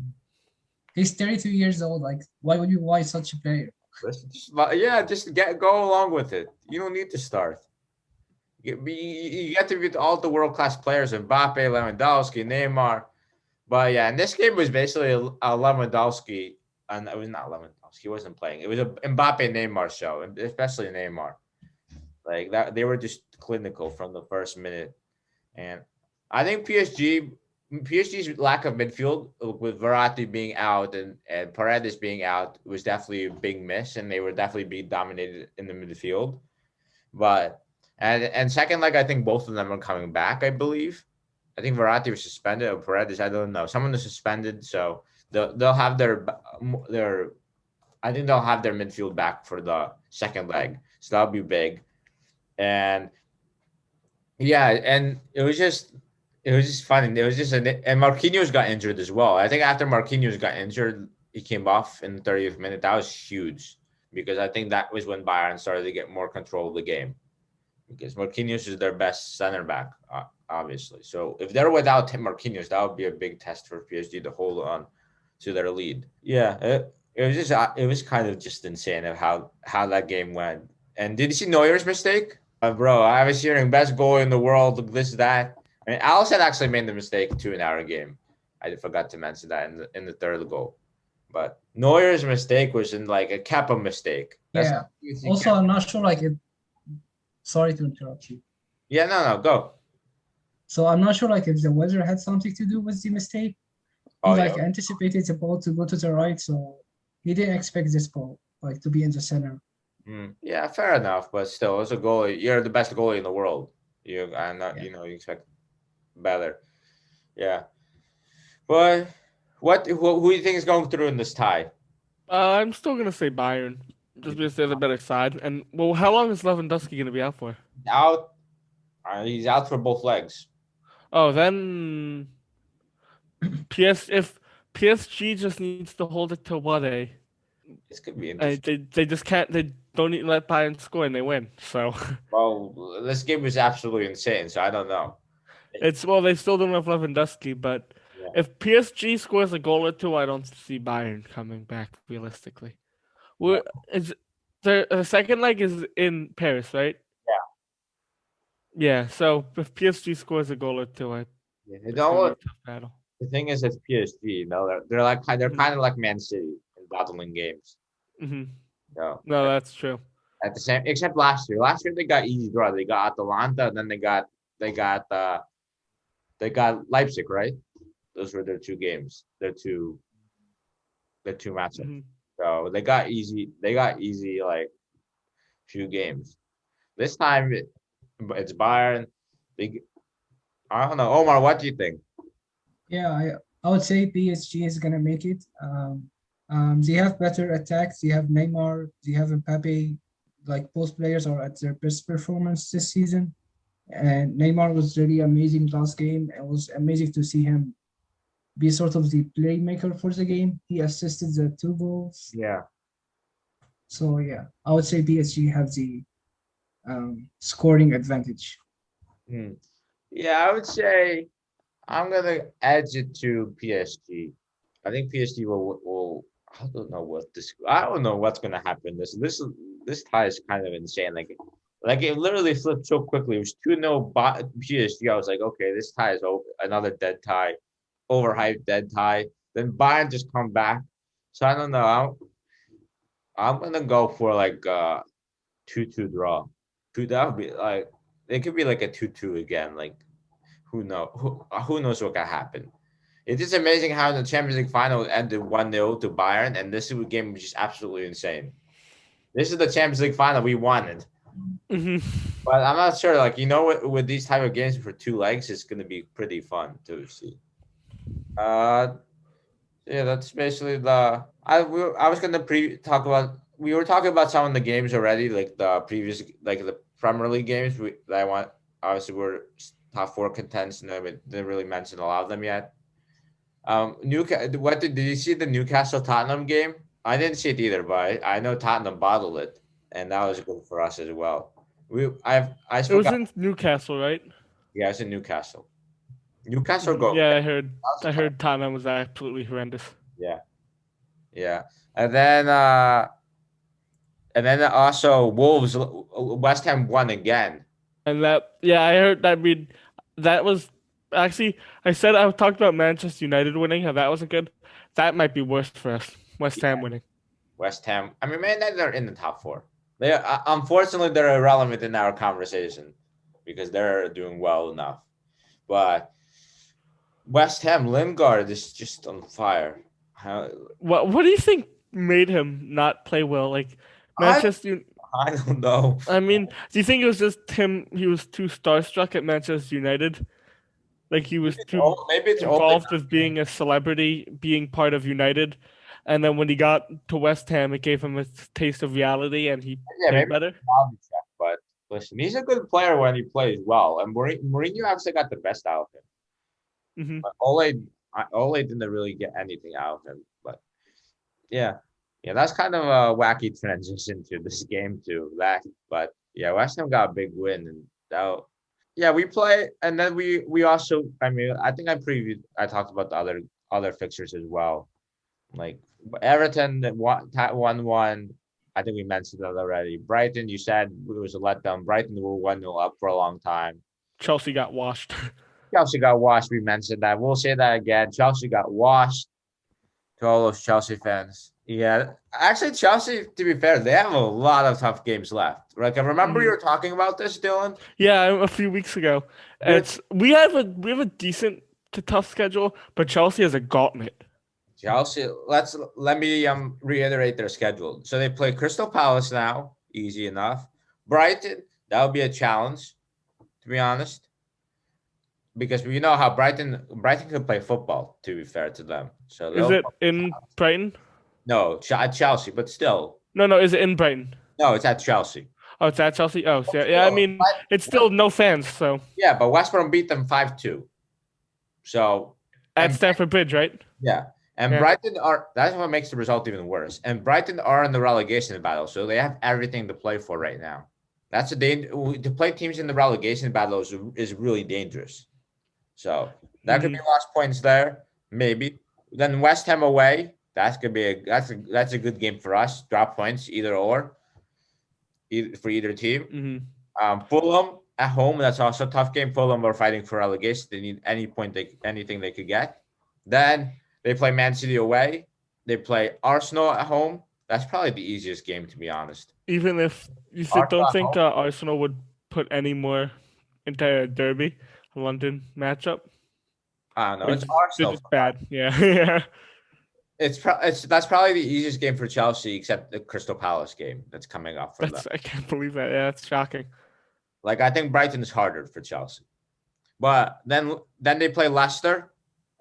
he's 32 years old. Like, why would you buy such a player? just go along with it. You don't need to start. You get to beat all the world-class players, Mbappe, Lewandowski, Neymar. But yeah, and this game was basically a Lewandowski, and it was not Lewandowski. He wasn't playing. It was a Mbappe-Neymar show, especially Neymar. Like that, they were just clinical from the first minute. And I think PSG's lack of midfield, with Verratti being out and Paredes being out, was definitely a big miss, and they were definitely being dominated in the midfield. But and second leg, I think both of them are coming back, I believe. I think Verratti was suspended, or Paredes, I don't know. Someone is suspended, so they'll have their I think they'll have their midfield back for the second leg. So that'll be big. And yeah, and it was just funny. It was just and Marquinhos got injured as well. I think after Marquinhos got injured, he came off in the 30th minute. That was huge, because I think that was when Bayern started to get more control of the game, because Marquinhos is their best center back, obviously. So if they're without Marquinhos, that would be a big test for PSG to hold on to their lead. Yeah, it was kind of just insane of how that game went. And did you see Neuer's mistake? Bro, I was hearing best goal in the world, this, that. I mean, Allison actually made the mistake too in our game. I forgot to mention that in the third goal. But Neuer's mistake was in like a Kappa mistake. That's Yeah. Also, I'm not sure like if. Sorry to interrupt you. Yeah, no, go. So I'm not sure like if the weather had something to do with the mistake. He Oh, like yeah. anticipated the ball to go to the right, so he didn't expect this ball like to be in the center. Yeah, fair enough. But still, as a goalie, you're the best goalie in the world. I'm not, Yeah. you expect better. Yeah. But who do you think is going through in this tie? I'm still gonna say Bayern, just because they're the better side. And well, how long is Lewandowski gonna be out for? Out. He's out for both legs. Oh, then if PSG just needs to hold it to what This could be interesting. they just can't they don't even let Bayern score and they win. So Well, this game was absolutely insane. So I don't know. they still don't have Lewandowski, but Yeah. if PSG scores a goal or two, I don't see Bayern coming back realistically. Yeah. Is the second leg is in Paris, right? Yeah. So if PSG scores a goal or two, You it's know gonna be a what? tough battle. The thing is, it's PSG. They're kind of like Man City in battling games. Hmm. No, No, that's true. at the same except last year. Last year they got easy draw. They got Atalanta, and then they got Leipzig, right? Those were their two games. Their two matchups. Hmm. So they got easy. They got easy like few games. This time it's Bayern. They, I don't know, Omar. What do you think? Yeah, I would say PSG is gonna make it. They have better attacks. They have Neymar. They have Mbappe. Like both players are at their best performance this season. And Neymar was really amazing last game. It was amazing to see him be sort of the playmaker for the game. He assisted the two goals. Yeah. So yeah, I would say PSG have the scoring advantage. Hmm. Yeah, I would say I'm gonna edge it to PSG. I think PSG will. I don't know what this. I don't know what's gonna happen. This tie is kind of insane. Like it literally flipped so quickly. It was 2-0 PSG. I was like, okay, this tie is over. Another dead tie, overhyped dead tie. Then Bayern just come back. So I don't know. I'm gonna go for like 2-2 draw. That would be like it could be like a 2-2 again. Like who knows what can happen. It is amazing how the Champions League final ended 1-0 to Bayern, and this game was just absolutely insane. This is the Champions League final we wanted. Hmm. But I'm not sure, like, with these type of games for two legs, it's gonna be pretty fun to see. Yeah, that's basically I was gonna talk about we were talking about some of the games already, like the previous like the Premier League games that I want obviously we're top four contenders and we didn't really mention a lot of them yet. Newcastle. Did you see the Newcastle Tottenham game? I didn't see it either, but I know Tottenham bottled it, and that was good for us as well. I It was forgot. in Newcastle, right? Yeah, it's in Newcastle. Newcastle go. Yeah, That I was heard Tottenham was absolutely horrendous. Yeah, yeah, and then also Wolves, West Ham won again. And I heard that that was actually I talked about Manchester United winning, how that wasn't good. That might be worse for us. West Yeah, Ham winning. West Ham. I mean, Man United are in the top four. They unfortunately they're irrelevant in our conversation because they're doing well enough. But West Ham Lingard is just on fire. What do you think made him not play well? Like I Manchester. I don't know. I mean, do you think it was just him? He was too starstruck at Manchester United. Like he was too Maybe it's only involved with being a celebrity, being part of United, and then when he got to West Ham, it gave him a taste of reality, and he yeah, played maybe better. technology check, but listen, he's a good player when he plays well, and Mourinho actually got the best out of him. Hmm. But Ole didn't really get anything out of him. But yeah, that's kind of a wacky transition to this game too. But yeah, West Ham got a big win, and that. Yeah, we play, and then we also. I mean, I think I talked about the other fixtures as well. Like Everton that won. I think we mentioned that already. Brighton, you said it was a letdown. Brighton were 1-0 up for a long time. Chelsea got washed. Chelsea got washed. We mentioned that. We'll say that again. Chelsea got washed. To all those Chelsea fans. Yeah. Actually, Chelsea, to be fair, they have a lot of tough games left. Like, I remember you were talking about this, Dylan. Yeah, a few weeks ago. We have a decent to tough schedule, but Chelsea has a gauntlet. Chelsea, let me reiterate their schedule. So they play Crystal Palace now, easy enough. Brighton, that would be a challenge, to be honest. Because we know how Brighton can play football, to be fair to them. So Is it in Brighton? No, at Chelsea, but still. No, is it in Brighton? No, it's at Chelsea. Oh, it's at Chelsea? Oh, so, yeah, I mean, it's still no fans, so. Yeah, but West Brom beat them 5-2. So. At Stamford Bridge, right? Yeah. And Brighton that's what makes the result even worse. And Brighton are in the relegation battle, so they have everything to play for right now. That's to play teams in the relegation battle is really dangerous. So that could be lost points there, maybe. Then West Ham away, that's a good game for us. Drop points, either or, for either team. Fulham at home, that's also a tough game. Fulham are fighting for relegation. They need anything they could get. Then they play Man City away. They play Arsenal at home. That's probably the easiest game, to be honest. Even if you don't think Arsenal would put any more into a derby, a London matchup? I don't know. It's Arsenal. It's bad. Yeah. That's probably the easiest game for Chelsea, except the Crystal Palace game that's coming up for them. I can't believe that. Yeah, that's shocking. Like, I think Brighton is harder for Chelsea. But then they play Leicester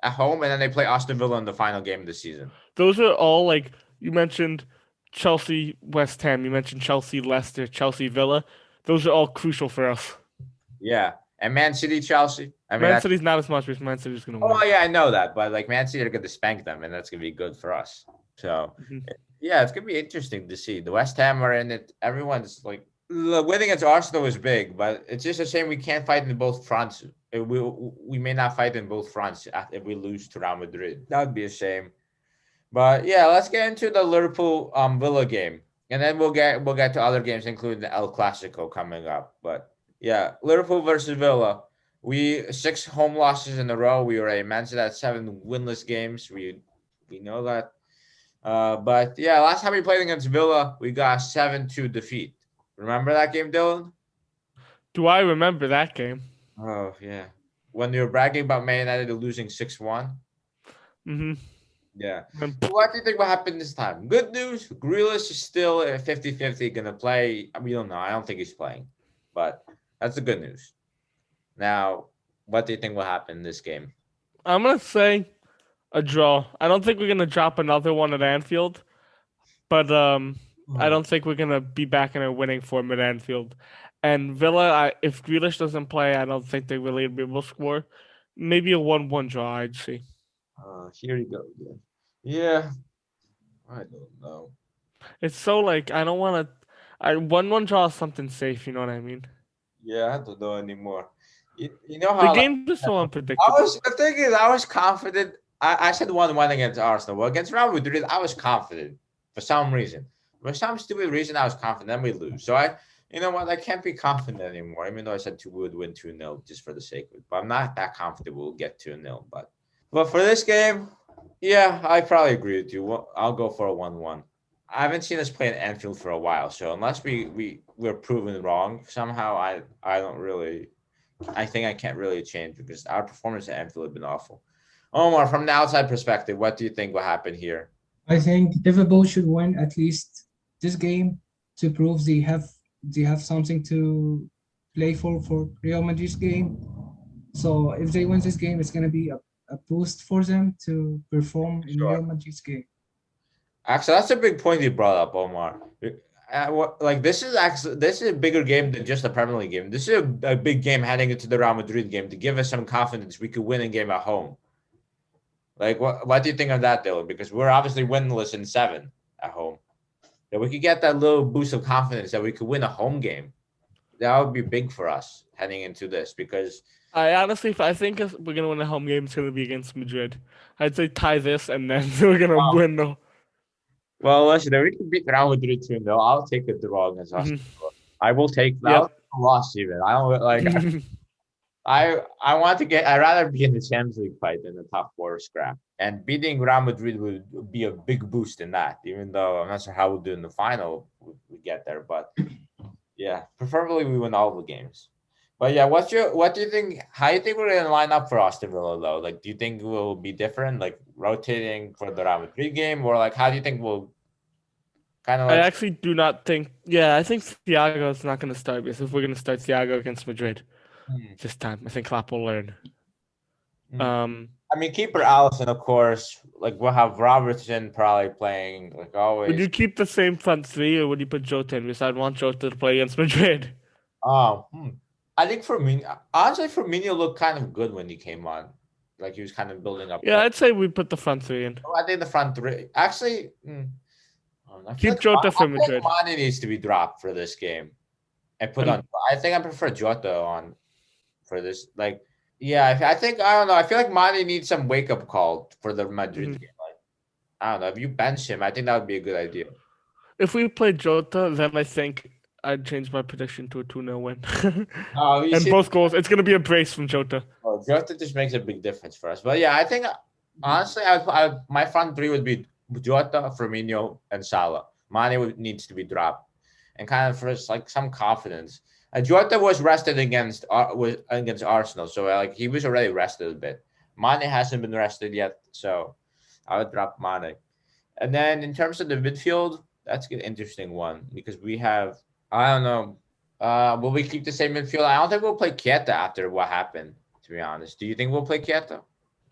at home, and then they play Aston Villa in the final game of the season. Those are all, like, you mentioned Chelsea, West Ham. You mentioned Chelsea, Leicester, Chelsea, Villa. Those are all crucial for us. Yeah. And Man City, Chelsea. I mean, Man City's not as much because Man City's going to win. Oh, yeah, I know that. But, like, Man City are going to spank them, and that's going to be good for us. So, yeah, it's going to be interesting to see. The West Ham are in it. Everyone's, like, winning against Arsenal is big, but it's just a shame we can't fight in both fronts. We may not fight in both fronts if we lose to Real Madrid. That would be a shame. But, yeah, let's get into the Liverpool Villa game. And then we'll get to other games, including the El Clasico coming up. But, yeah, Liverpool versus Villa. 6 home losses in a row. We already mentioned that, 7 winless games. We know that. But, yeah, last time we played against Villa, we got 7-2 defeat. Remember that game, Dylan? Do I remember that game? Oh, yeah. When you were bragging about Man United losing 6-1? Yeah. What do you think will happen this time? Good news. Grealish is still 50-50 going to play. We don't know. I don't think he's playing. But that's the good news. Now, what do you think will happen in this game? I'm going to say a draw. I don't think we're going to drop another one at Anfield. But I don't think we're going to be back in a winning form at Anfield. And Villa, if Grealish doesn't play, I don't think they're really going to be able to score. Maybe a 1-1 draw, I'd see. Here you go again. Yeah. I don't know. It's so, like, I don't want to... 1-1 draw is something safe, you know what I mean? Yeah, I don't know anymore. You know how... The game's just so unpredictable. The thing is, I was confident. I said 1-1 against Arsenal. Well, against Real Madrid, I was confident for some reason. For some stupid reason, I was confident. Then we lose. So you know what? I can't be confident anymore, even though I said we would win 2-0 just for the sake of it. But I'm not that confident we'll get 2-0. But for this game, yeah, I probably agree with you. I'll go for a 1-1. I haven't seen us play at Anfield for a while, so unless we're proven wrong somehow, I think I can't really change because our performance at Anfield has been awful. Omar, from the outside perspective, what do you think will happen here? I think Liverpool should win at least this game to prove they have something to play for Real Madrid's game. So if they win this game, it's going to be a boost for them to perform in Real Madrid's game. Actually, that's a big point you brought up, Omar. This is a bigger game than just a Premier League game. This is a big game heading into the Real Madrid game to give us some confidence we could win a game at home. Like, what do you think of that, Dylan? Because we're obviously winless in 7 at home. That we could get that little boost of confidence that we could win a home game. That would be big for us heading into this because... if I think if we're going to win a home game, it's going to be against Madrid. I'd say tie this and then we're going to win the... Well, listen, if we can beat Real Madrid 2-0, I'll take the draw against us. I will take that loss even. I don't like... I want to get. I'd rather be in the Champions League fight than the top four scrap. And beating Real Madrid would be a big boost in that. Even though I'm not sure how we'll do in the final, we get there. But yeah, preferably we win all the games. But yeah, what do you think? How do you think we're gonna line up for Aston Villa though? Like, do you think we'll be different, like rotating for the Real Madrid game, or like how do you think we'll kind of I like? actually do not think. Yeah, I think Thiago is not going to start because if we're going to start Thiago against Madrid Hmm, this time, I think Klopp will learn. hmm. Um, I mean, keeper Allison, of course. Like we'll have Robertson probably playing like would always. you keep the same front three or would you put Jota in? Because I'd want Jota to play against Madrid. Oh, I think Firmino. Honestly, Firmino looked kind of good when he came on. Like he was kind of building up. Yeah, I'd say we put the front three in. I think the front three. Actually, I feel Keep Jota for Madrid. like Mane needs to be dropped for this game and put And on. I think I prefer Jota on for this. Like, yeah, I think I don't know. I feel like Mane needs some wake up call for the Madrid Mhm. game. Like, I don't know. If you bench him, I think that would be a good idea. If we play Jota, then I think I'd change my prediction to a 2-0 win. Oh, you And see, both goals, it's going to be a brace from Jota. Jota just makes a big difference for us. But yeah, I think honestly, my front three would be Jota, Firmino, and Salah. Mane needs to be dropped, and kind of for us, like some confidence. Jota was rested against Arsenal, so like he was already rested a bit. Mane hasn't been rested yet, so I would drop Mane. And then in terms of the midfield, that's an interesting one because we have I don't know. Will we keep the same midfield? I don't think we'll play Keita after what happened. To be honest, do you think we'll play Keita?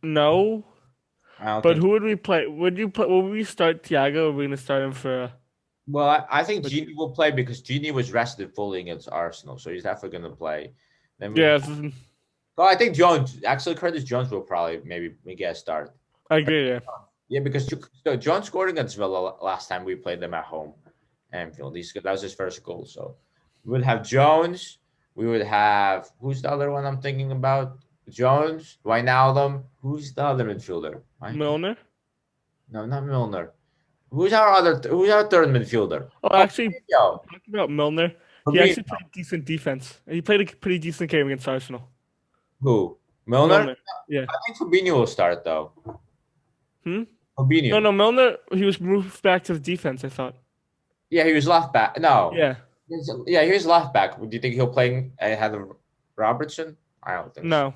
No, I don't but think. who would we play? Would you play? Would we start Thiago? Or are we going to start him for? Well, I think But Gini will play because Gini was rested fully against Arsenal, so he's definitely going to play. Then we, yeah, oh, I think Jones. Actually, Curtis Jones will probably maybe get a start. I agree. Yeah, Yeah, because so Jones scored against Villa last time we played them at home, Anfield. That was his first goal. So we would have Jones. We would have who's the other one I'm thinking about? Jones, Wijnaldum. Who's the other midfielder? Milner. No, not Milner. Who's our third midfielder? Oh, Oh, actually, Fabinho. talking about Milner, he Fabinho. actually played decent defense. He played a pretty decent game against Arsenal. Who? Milner? Milner. Yeah. I think Fabinho will start though. Hmm. Fabinho. No, Milner. He was moved back to the defense. I thought. Yeah, he was left back. No. Yeah. Yeah, he was left back. Do you think he'll play ahead of Robertson? I don't think so. No,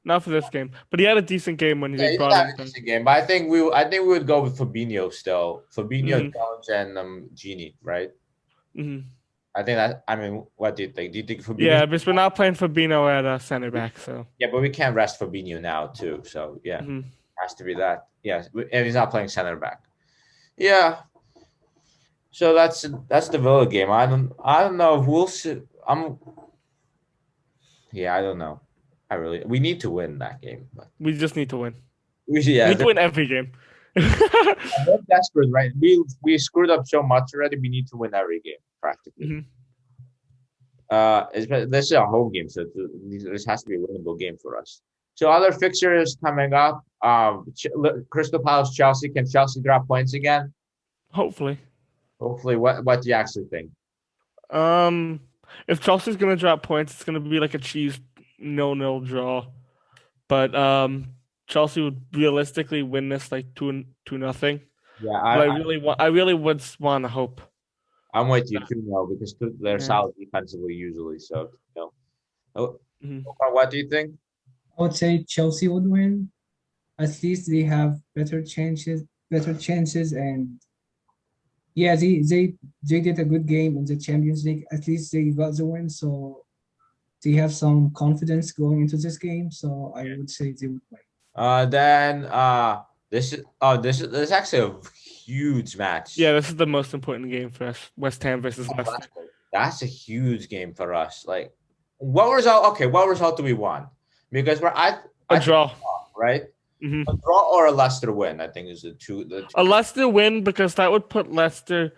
not for this game. But he had a decent game when Yeah, he he did brought have him. a decent game, but I think we would go with Fabinho still. Fabinho, Mhm. Jones, and Gini, right? Hmm. I think that. I mean, what do you think? Do you think Fabinho? Yeah, because we're not playing Fabinho at center back, so. Yeah, but we can't rest Fabinho now too. So yeah, Mhm. has to be that. Yeah, and he's not playing center back. Yeah. So that's the Villa game. I don't know if we'll see. I don't know. We need to win that game. But We just need to win. we We need to win every game. we're desperate, right? We screwed up so much already. We need to win every game practically. Mhm. This is a home game, so this has to be a winnable game for us. So other fixtures coming up. Crystal Palace, Chelsea. Can Chelsea drop points again? Hopefully. Hopefully. What do you actually think? If Chelsea's gonna drop points, it's gonna be like a cheese 0-0 draw. But Chelsea would realistically win this like 2-0. Yeah, But I really would want to hope. I'm with you too now because they're Yeah. solid defensively usually. So Oh, Mhm. what do you think? I would say Chelsea would win. At least they have better chances, and yeah, they did a good game in the Champions League. At least they got the win, so they have some confidence going into this game. So I would say they would win. Then this is actually a huge match. Yeah, this is the most important game for us. West Ham versus Leicester. That's a huge game for us. Like, what result? Okay, what result do we want? Because A draw. right? Mhm. A draw or a Leicester win, I think is the two. A Leicester win because that would put Leicester,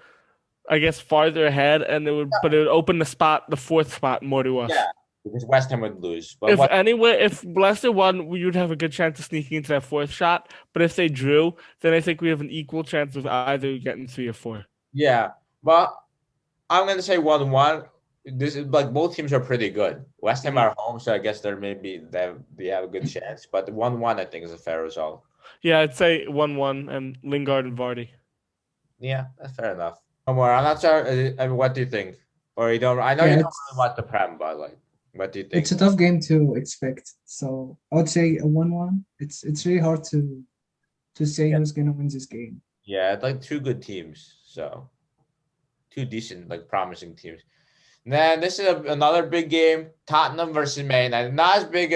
I guess, farther ahead, and it would open the fourth spot more to us. Yeah, because West Ham would lose. But If Leicester won, we would have a good chance of sneaking into that fourth shot. But if they drew, then I think we have an equal chance of either getting 3 or 4. yeah, but I'm gonna say 1-1. this is like both teams are pretty good. West Ham Mhm. are home, so I guess they have a good chance. But 1-1, I think, is a fair result. Yeah, I'd say 1-1 and Lingard and Vardy. Yeah, that's fair enough. Omar, I'm not sure. I mean, what do you think? Or you don't? I know you Yeah, don't really watch the Prem, but like, what do you it's think? a tough game to expect. So I would say a 1-1. It's really hard to say Yeah, who's gonna win this game. yeah, it's like two good teams, so two decent, like promising teams. Then this is another big game: Tottenham versus Man United. Not as big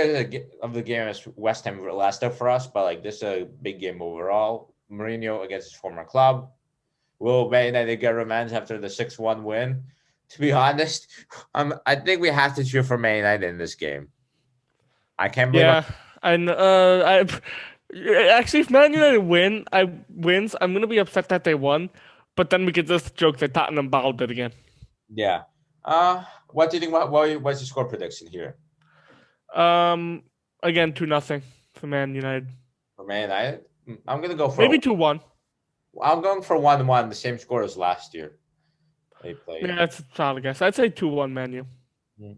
of the game as West Ham or Leicester for us, but like this is a big game overall. Mourinho against his former club. Will Man United get revenge after the 6-1 win? To be honest, I think we have to cheer for Man United in this game. I can't believe Yeah, and I actually if Man United wins, I'm gonna be upset that they won, but then we could just joke that Tottenham bottled it again. yeah. What do you think? What's your score prediction here Um, again 2-0 for Man United. for Man United? I'm gonna go for. Maybe 2-1. I'm going for 1-1, the same score as last year they Yeah, played. that's a solid guess. I'd say 2-1 Man U.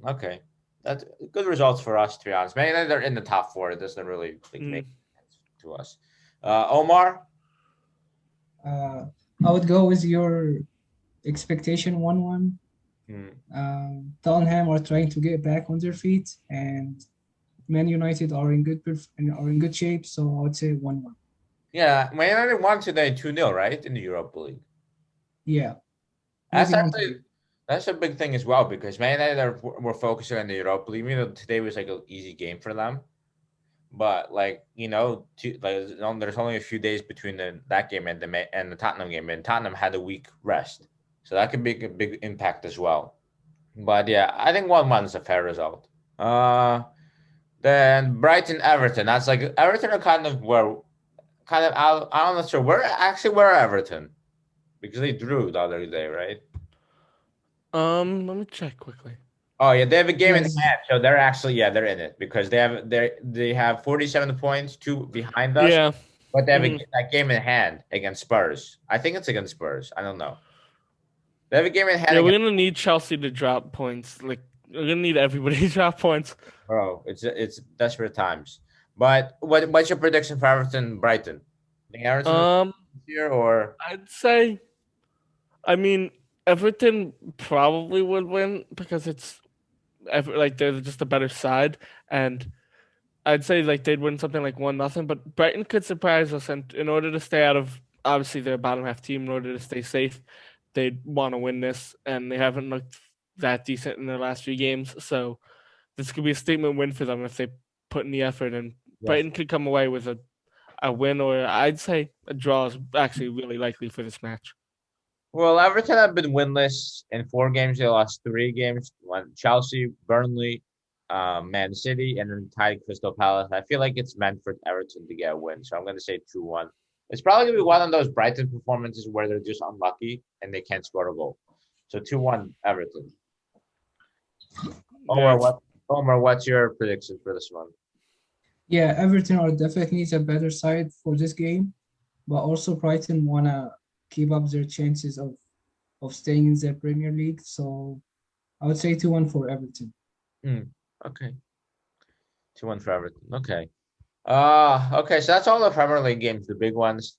Okay, that's good results for us. To be honest, Man United are in the top four. It doesn't really like, make Mm. sense to us. Omar. Uh, I would go with your expectation 1-1. Hmm. Tottenham are trying to get back on their feet, and Man United are in good shape. So I would say 1-1. Yeah, Man United won today 2-0, right, in the Europa League. Yeah, That's moving on actually to that's a big thing as well because Man United were focusing on the Europa League. Today was like an easy game for them, but like there's only a few days between that game and the Tottenham game, and Tottenham had a week rest, so that could be a big impact as well. But yeah, I think 1-1 is a fair result. Uh, then Brighton Everton. That's like Everton are kind of out. I'm not sure where Everton because they drew the other day, right? Let me check quickly. Oh yeah, they have a game in yes, hand, so they're in it because they have 47 points, two behind us, Yeah. but they have Hmm. that game in hand against Spurs. I think it's against Spurs. I don't know. They have a game in hand Yeah, we're against gonna need Chelsea to drop points. Like we're gonna need everybody to drop points. Bro. It's desperate times. But what's your prediction for Everton Brighton? Think Everton will Um, win here or I'd say, I mean, Everton probably would win because like they're just a better side, and I'd say like they'd win something like 1-0. But Brighton could surprise us, and in order to stay out of obviously their bottom half team, in order to stay safe, they'd want to win this, and they haven't looked that decent in their last few games. So this could be a statement win for them if they put in the effort, and yes? Brighton could come away with a win, or I'd say a draw is actually really likely for this match. Well, Everton have been winless in 4 games. They lost 3 games. One Chelsea, Burnley, Man City, and then tied Crystal Palace. I feel like it's meant for Everton to get a win, so I'm going to say 2-1. It's probably going to be one of those Brighton performances where they're just unlucky and they can't score a goal. So 2-1 Everton. Yeah, Omar, what's your prediction for this one? yeah, Everton are definitely the better side for this game, but also Brighton wanna keep up their chances of staying in the Premier League. So I would say 2-1 for Everton. Okay, 2-1 for Everton. Okay. Okay. So that's all the Premier League games, the big ones.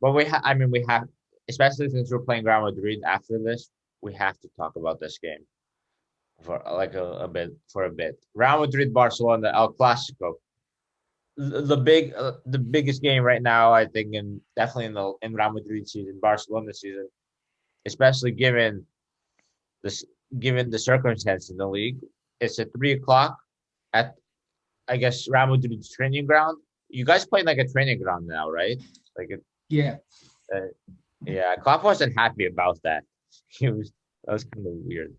But we have, especially since we're playing Real Madrid after this, we have to talk about this game for like a bit. Real Madrid, Barcelona, El Clasico, the biggest game right now, I think, and definitely in Real Madrid season, Barcelona season, especially this given the circumstance in the league. It's at 3 o'clock at I guess Real Madrid's training ground. You guys play like a training ground now, right? Like Yeah, uh, yeah, Klopp wasn't happy about that. He was that was kind of weird.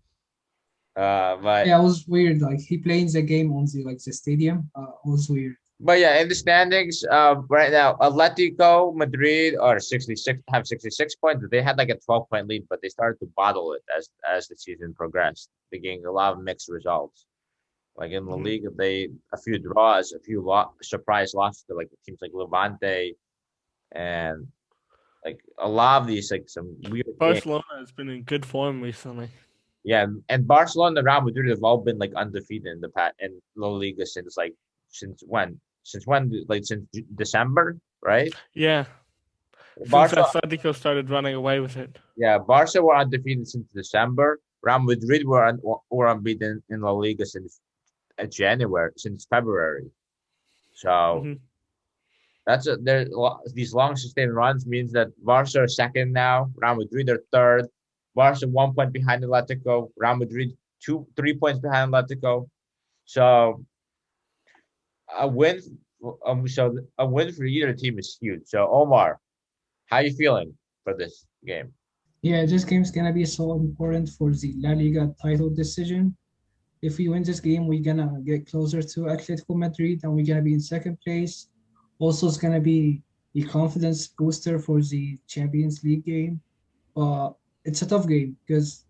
But yeah, it was weird. Like he playing the game on the stadium. It was weird. yeah, in the standings, right now, Atletico Madrid are 66 points. They had like a 12-point lead, but they started to bottle it as the season progressed. They're getting a lot of mixed results. Like in the Mhm. league, they a few draws, a few surprise losses to like teams like Levante, and like a lot of these like some weird games. Barcelona has been in good form recently. Yeah, and Barcelona and Real Madrid have all been like undefeated in the past in La Liga since when? Since when? Like since December, right? Yeah, since Barca, Atletico started running away with it. yeah, Barca were undefeated since December. Real Madrid were unbeaten in La Liga since February. So Hmm. these long sustained runs means that Barca are second now. Real Madrid are third. Barca 1 point behind Atletico. Real Madrid 3 points behind Atletico. So a win, a win for either team is huge. So Omar, how you feeling for this game? Yeah, this game's gonna be so important for the La Liga title decision. If we win this game, we're gonna get closer to Atletico Madrid and we're gonna be in second place. Also, it's gonna be a confidence booster for the Champions League game. But it's a tough game because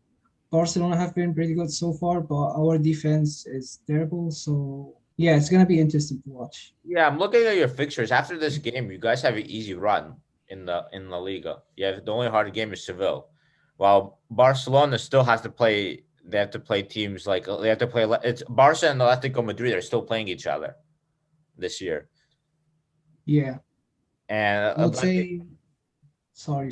Barcelona have been pretty good so far, but our defense is terrible. So yeah, it's gonna be interesting to watch. Yeah, I'm looking at your fixtures. After this game, you guys have an easy run in La Liga. Yeah, the only hard game is Seville, while Barcelona still has to play. They have to play teams like they have to play. It's Barca and Atletico Madrid are still playing each other this year, Yeah, and I would say sorry.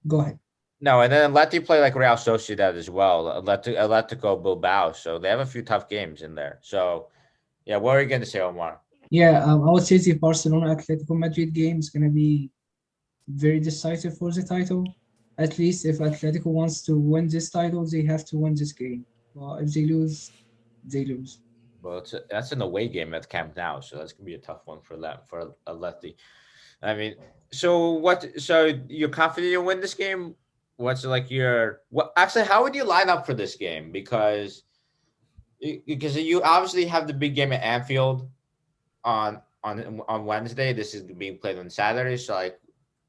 Go ahead. no, and then Atleti play like Real Sociedad as well. Atletico Bilbao, so they have a few tough games in there. So yeah, what are you going to say, Omar? Yeah, I would say the Barcelona Atletico Madrid game is gonna be very decisive for the title. At least if Atletico wants to win this title, they have to win this game. Well, if they lose, they lose. Well, that's an away game at Camp Nou, so that's gonna be a tough one for Atleti. I mean, so what? So you're confident you'll win this game? What's like your what? Actually, how would you line up for this game? Because you obviously have the big game at Anfield on Wednesday. This is being played on Saturday. So like,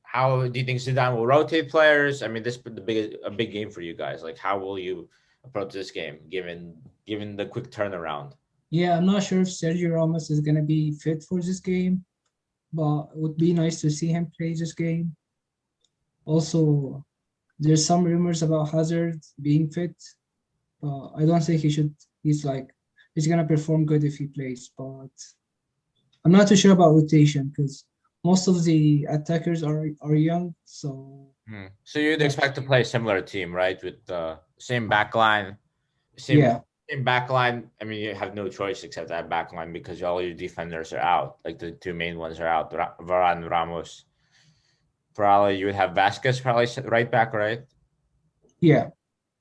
how do you think Zidane will rotate players? I mean, this is a big game for you guys. Like, how will you approach this game given the quick turnaround? Yeah, I'm not sure if Sergio Ramos is gonna be fit for this game, but it would be nice to see him play this game. Also, there's some rumors about Hazard being fit, but I don't think he should. He's gonna perform good if he plays, but I'm not too sure about rotation because most of the attackers are young, so So you'd not expect to play a similar team, right? With the same back line, same yeah, same back line. I mean, you have no choice except that back line because all your defenders are out. Like the two main ones are out, Varane, Ramos. Probably you would have Vasquez probably right back, right? yeah.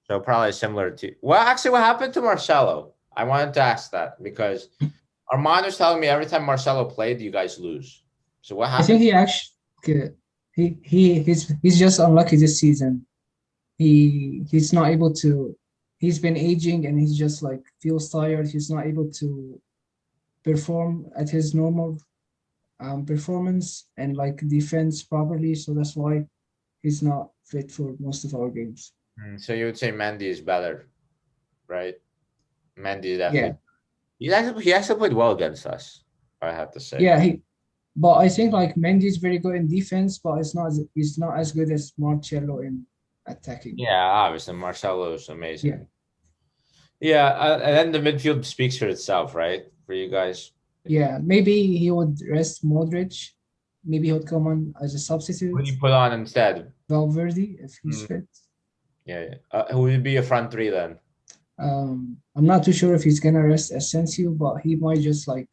So probably similar to. Well, actually, what happened to Marcelo? I wanted to ask that because Armand was telling me every time Marcelo played, you guys lose. So what I think happened? he actually he's just unlucky this season. He's not able to. He's been aging and he's just like feels tired. He's not able to perform at his normal performance and like defense properly. So that's why he's not fit for most of our games. So you would say Mendy is better, right? Mendy is Yeah, definitely. He actually played well against us. I have to say. yeah. But I think like Mendy is very good in defense, but he's not as good as Marcelo in attacking. Yeah, obviously Marcelo is Yeah, amazing. Yeah, and then the midfield speaks for itself, right? For you guys. yeah. Maybe he would rest Modric. Maybe he would come on as a Who substitute. do you put on instead? Valverde if he's Hmm, fit. yeah. Who would be a front three then? I'm not too sure if he's gonna rest Asensio, but he might just like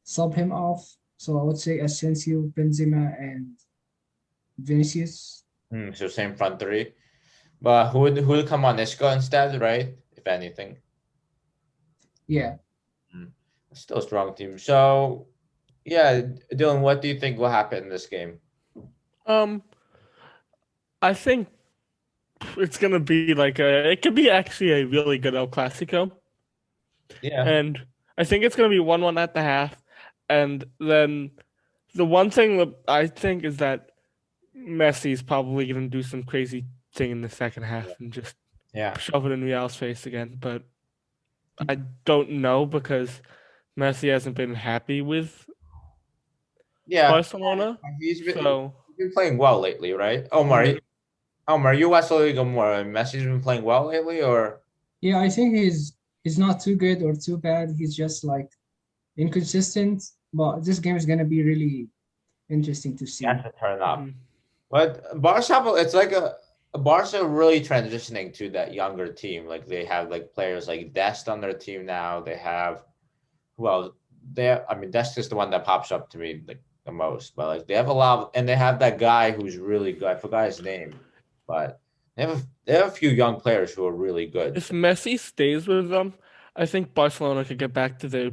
sub him off. So I would say Asensio, Benzema, and Vinicius. So same front three. But who would come on Isco instead, right? If anything. Yeah, Hmm. Still a strong team. So yeah, Dylan, what do you think will happen in this game? Um, I think it's gonna be like it could be actually a really good El Clasico, Yeah. and I think it's gonna be 1-1 at the half, and then the one thing that I think is that Messi's probably gonna do some crazy thing in the second half and just Yeah. shove it in Real's face again, but I don't know because Messi hasn't been happy with Yeah. Barcelona, so He's been playing well lately, right? Omar, you watch the league more. Messi's been playing well lately, or Yeah, I think he's not too good or too bad. He's just like inconsistent. But this game is gonna be really interesting to He has see. to turn up. Mhm. But Barca, it's like a Barca really transitioning to that younger team. Like they have like players like Dest on their team now. They have well, I mean Dest is the one that pops up to me like the most. But like they have a lot and they have that guy who's really good. I forgot his name, but they have a few young players who are really good. If Messi stays with them, I think Barcelona could get back to their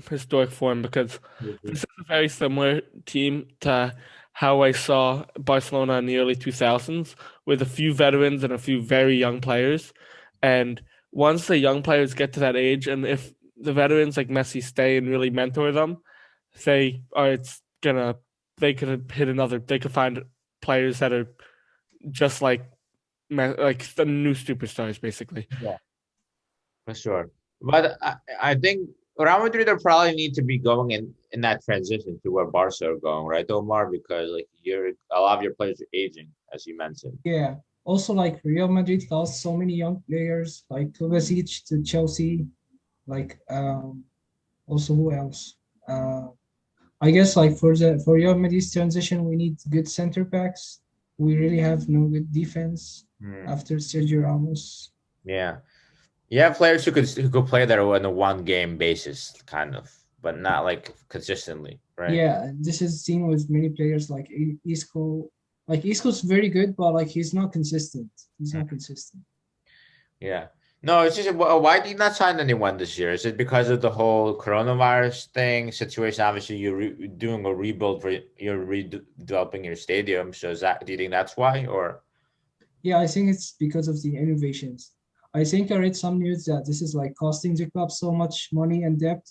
historic form because this is a very similar team to how I saw Barcelona in the early 2000s with a few veterans and a few very young players. And once the young players get to that age, and if the veterans like Messi stay and really mentor them, say, oh, they could hit another, they could find players that are just like the new superstars, basically. Yeah, for sure. But I think Real Madrid will probably need to be going in that transition to where Barca are going, right, Omar? Because like a lot of your players are aging, as you mentioned. Yeah. Also, like Real Madrid lost so many young players, like Kovacic to Chelsea. Like also who else? Uh, I guess like for Real Madrid's transition, we need good center backs. We really have no good defense Hmm. after Sergio Ramos. Yeah. You have players who could play there on a one game basis, kind of, but not like consistently, right? Yeah, this is seen with many players like Isco. Like Isco's very good, but like he's not consistent. He's Mm. not consistent. Yeah. No, it's just why did you not sign anyone this year? Is it because of the whole coronavirus thing situation? Obviously, you're doing a rebuild you're redeveloping your stadium. So do you think that's why, or Yeah, I think it's because of the innovations. I think I read some news that this is like costing the club so much money and debt.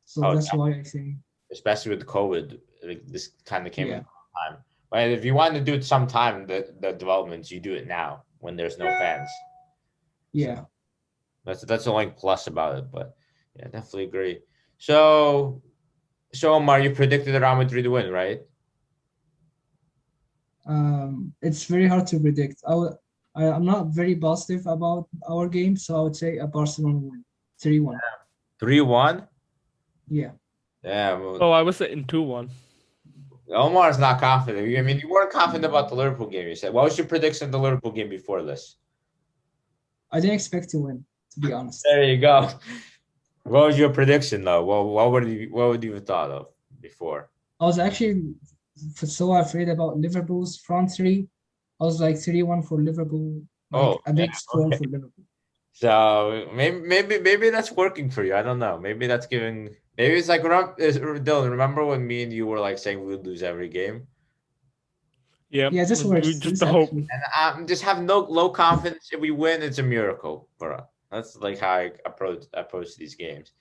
So oh, that's why I think, especially with COVID, like, this kind of came in yeah, time. But if you want to do it sometime, the developments, you do it now when there's no fans. So yeah. that's the only plus about it. But yeah, definitely agree. So Omar, you predicted Real Madrid to win, right? It's very hard to predict. I'm not very positive about our game, so I would say a Barcelona win, 3-1. 3-1. Yeah. Yeah, Oh, I was in 2-1. Omar's not confident. I mean, you weren't confident about the Liverpool game. You said, what was your prediction of the Liverpool game before this? I didn't expect to win, to be honest. There you go. What was your prediction though? What would you have thought of before? I was actually so afraid about Liverpool's front three. I was like 3-1 for Liverpool, Oh, like a yeah, big score okay. for Liverpool. So maybe that's working for you. I don't know. Maybe that's giving. Maybe it's like Dylan. Remember when me and you were like saying we'd lose every game, Yeah, Yeah, this works. just This the hope. actually. and I just have no low confidence. If we win, it's a miracle for us. That's like how I approach these games.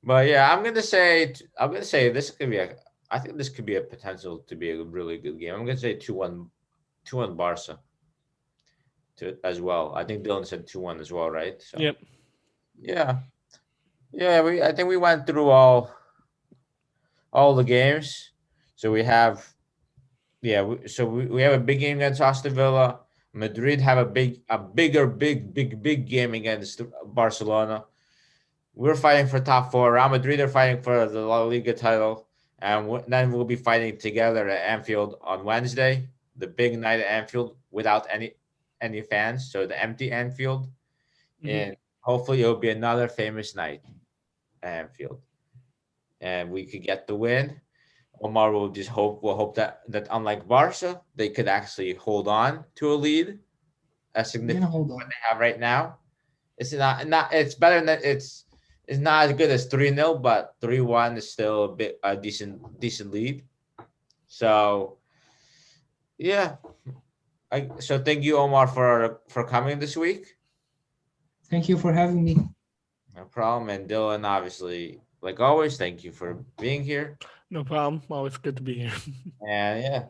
But yeah, I'm gonna say this could be a. I think this could be a potential to be a really good game. I'm gonna say 2-1, 2-1 Barca as well. I think Dylan said 2-1 as well, right? So Yep. yeah, yeah. I think we went through all the games. So we have yeah. We have a big game against Aston Villa. Madrid have a big game against Barcelona. We're fighting for top four. Real Madrid are fighting for the La Liga title, and then we'll be fighting together at Anfield on Wednesday, the big night at Anfield without any fans, so the empty Anfield, Hmm. and hopefully it'll be another famous night at Anfield, and we could get the win. Omar will hope that unlike Barca, they could actually hold on to a lead as We're gonna significant as hold what on. they have right now. It's not it's better than it's not as good as 3-0, but 3-1 is still a decent lead. So yeah. So thank you, Omar, for coming this week. Thank you for having me. No problem. And Dylan, obviously, like always, thank you for being here. No problem. Always good to be here. And yeah,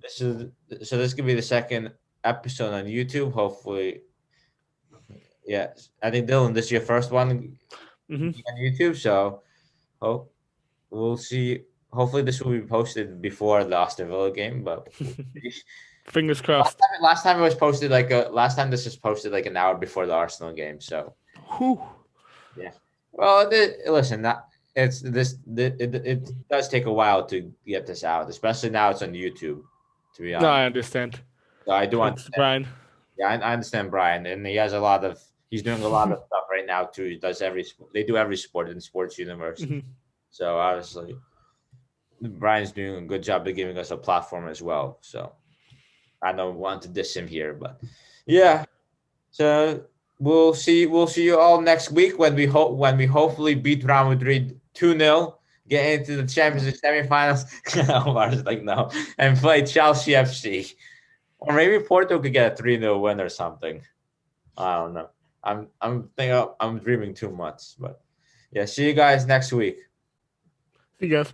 this is this could be the second episode on YouTube. Hopefully, yeah. I think Dylan, this is your first one Hmm. on YouTube, so hope we'll see. Hopefully, this will be posted before the Aston Villa game, but we'll see. Fingers crossed. Last time this was posted like an hour before the Arsenal game. So Whew. yeah. Well, listen, it does take a while to get this out, especially now it's on YouTube. To be No, honest, I understand. so I do It's understand. Brian. Yeah, I understand Brian, and he's doing a lot of stuff right now too. They do every sport in Sports Universe. Mhm. So obviously, Brian's doing a good job of giving us a platform as well. So I don't want to diss him here, but yeah. So we'll see you all next week when we hopefully beat Real Madrid 2-0, get into the Champions League semifinals. Omar's like no, and play Chelsea FC. Or maybe Porto could get a 3-0 win or something. I don't know. I'm dreaming too much, but yeah. See you guys next week. See you guys.